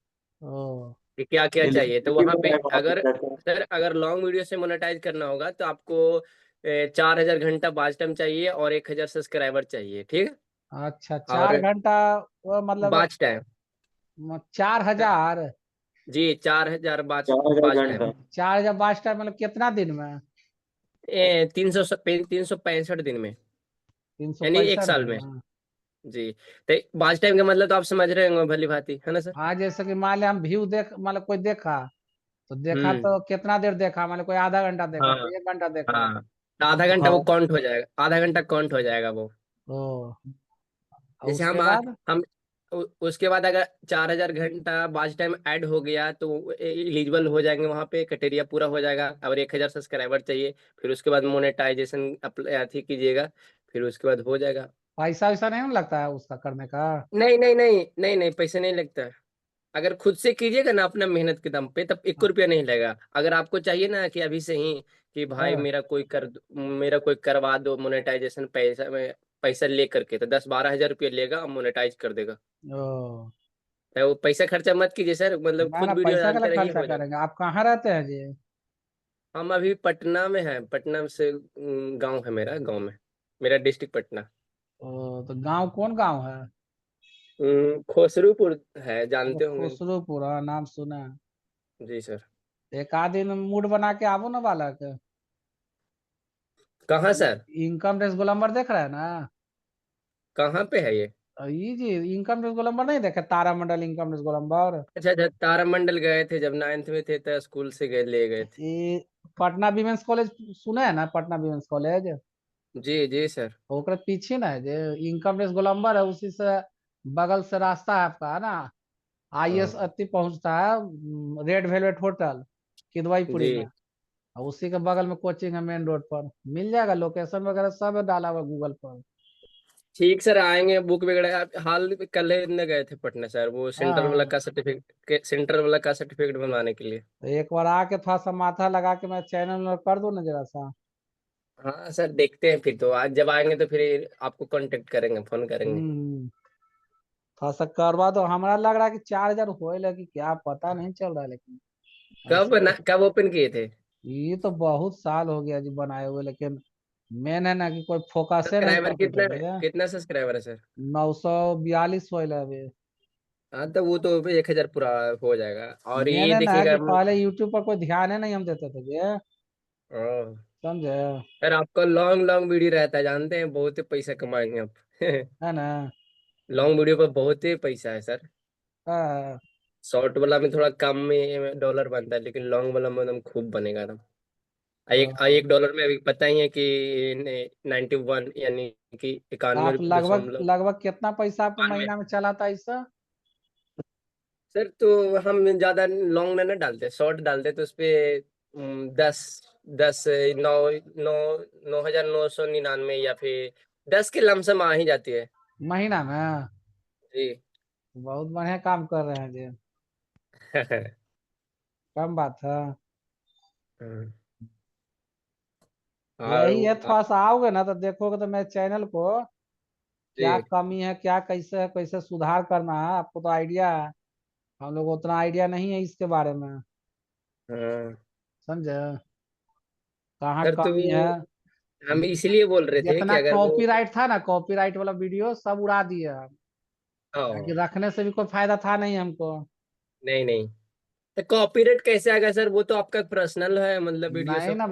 कि क्या क्या चाहिए। तो एलिजिबिलिटी वहाँ पे बताएगा वहाँ पे अगर क्या क्या। सर अगर लॉन्ग वीडियो से मोनेटाइज करना होगा तो आपको 4,000 घंटा वॉच टाइम चाहिए और 1,000 सब्सक्राइबर चाहिए, ठीक है। अच्छा, और 4 घंटा? वो मतलब वॉच टाइम। 4,000? जी, 4,000 वॉच 4,000 घंटा। टाइम। 4,000 बाईस टाइम मतलब कितना दिन में? 365 दिन में, तीन सौ यानी एक पैंसठ साल दिन में। में जी। तो वॉच टाइम का मतलब तो आप समझ रहे होंगे भली भांति, है ना सर? हाँ, जैसे कि मान ले हम व्यू देख, मतलब कोई देखा, तो देखा हम्म। तो कितना देर देखा, मतलब कोई आधा घंटा देखा, हाँ कोई 1 घंटा देखा। हाँ। तो आधा घंटा वो हाँ काउंट हो जाएगा, आधा घंटा काउंट हो जाएगा वो। ओ। और जैसे उसके बाद? हम उसके बाद अगर 4,000 घंटा वॉच टाइम ऐड हो गया तो एलिजिबल हो जाएंगे, वहाँ पे क्राइटेरिया पूरा हो जाएगा। और 1,000 सब्सक्राइबर चाहिए, फिर उसके बाद मोनेटाइजेशन अथी कीजिएगा, फिर उसके बाद हो जाएगा। पैसा वैसा नहीं ना लगता है उसका करने का? नहीं नहीं नहीं नहीं नहीं, पैसे नहीं लगता है। अगर खुद से कीजिएगा ना अपना मेहनत के दम पे, तब 1 रुपया नहीं लगेगा। अगर आपको चाहिए ना कि अभी से ही कि भाई हाँ। मेरा कोई करवा दो मोनेटाइजेशन, पैसा में पैसा ले करके, तो 10-12 हज़ार रुपया लेगा और मोनेटाइज कर देगा। ओ। तो वो पैसा खर्चा मत कीजिए सर, मतलब ना खुद ना, वीडियो पैसा का डालते लग रहिए, खर्चा हो जाएगा। करेंगे। आप कहाँ रहते हैं जी? हम अभी पटना में हैं, पटना से गांव है मेरा, गांव में। मेरा डिस्ट्रिक्ट पटना। ओ, तो गांव कौन गांव है? खोसरूपुर है, वो जानते होंगे। खुसरूपुर, हाँ, नाम सुना है। जी सर। एक आध दिन मूड बना के आवो ना बालक। कहाँ सर? इनकम टैक्स गोलंबर देख रहा है ना? कहाँ पे है ये? ये जी इनकम टैक्स गोलंबर नहीं देखे, तारामंडल इनकम टैक्स गोलंबर। अच्छा अच्छा, तारामंडल गए थे जब 9th में थे तो स्कूल से गए ले गए थे। ये पटना विमेंस कॉलेज सुने है ना, पटना विमेंस कॉलेज, जी जी सर। ओकरे पीछे ना है जे इनकम टैक्स गोलंबर है, उसी से बगल से रास्ता है आपका, है ना, आईएएस हाँ, अति पहुंचता है, रेड वेलवेट होटल किदवाईपुरी में, जी और उसी के बगल में कोचिंग है, मेन रोड पर मिल जाएगा, लोकेशन वगैरह सब है डाला हुआ गूगल पर। ठीक सर, आएंगे बुक वगैरह। हाल में कल ही गए थे पटना सर, वो सेंट्रल वाला हाँ, का सर्टिफिकेट, सेंट्रल वाला का सर्टिफिकेट बनवाने के लिए। तो एक बार आके थोड़ा सा माथा लगा के मैं चैनल में कर दूं ना जरा सा। हाँ सर, देखते हैं फिर तो, आज जब आएंगे तो फिर आपको कांटेक्ट करेंगे, फोन करेंगे। थोड़ा सा करवा दो, हमारा लग रहा है कि 4,000 होए लगी, क्या पता नहीं चल रहा है, लेकिन ऐसे कब ओपन किए थे? ये तो बहुत साल हो गया जी बनाए हुए, लेकिन मेन है ना कि कोई फोकस नहीं सब्सक्राइबर करते थे कितना, भैया। कितना सब्सक्राइबर है सर? 942 होए अभी। हाँ तो वो तो 1,000 पूरा हो जाएगा। और मेन ये है ना देखिएगा कि पहले यूट्यूब पर कोई ध्यान ही नहीं हम देते थे जी, हाँ। समझे, सर आपका लॉन्ग लॉन्ग वीडियो रहता है, जानते हैं, बहुत ही पैसा कमाएंगे आप। है ना। लॉन्ग वीडियो पर बहुत ही पैसा है सर। हाँ, शॉर्ट वाला में थोड़ा कम में डॉलर बनता है, लेकिन लॉन्ग वाला में एकदम खूब बनेगा एकदम। एक डॉलर में अभी पता ही है कि 91, यानी कि तो इक्यानवे आप लगभग दशमलव लगभग कितना पैसा आपको 92। महीना में चला था इससे? सर तो हम ज्यादा लॉन्ग में ना डालते, शॉर्ट डालते तो उसपे 10 10 9 9 9,999 या फिर 10 के लमसम आ ही जाती है। महीना में? जी। बहुत बढ़िया काम कर रहे हैं जी, कम बात है। हम्म, यही है, और थोड़ा सा आओगे ना तो देखोगे तो मेरे चैनल को क्या जी कमी है, क्या कैसे है, कैसे सुधार करना है, आपको तो आइडिया है, हम लोग को उतना आइडिया नहीं है इसके बारे में, हाँ समझे, कहाँ सर, तो कमी है। हम इसलिए बोल रहे थे कि जितना अगर वो, कॉपीराइट था ना, कॉपीराइट वाला वीडियो सब उड़ा दिए हम, ताकि हाँ, रखने से भी कोई फायदा था नहीं हमको। नहीं नहीं, तो कॉपीराइट कैसे आ गया सर? वो तो आपका पर्सनल है, मतलब वीडियो नहीं सब। ना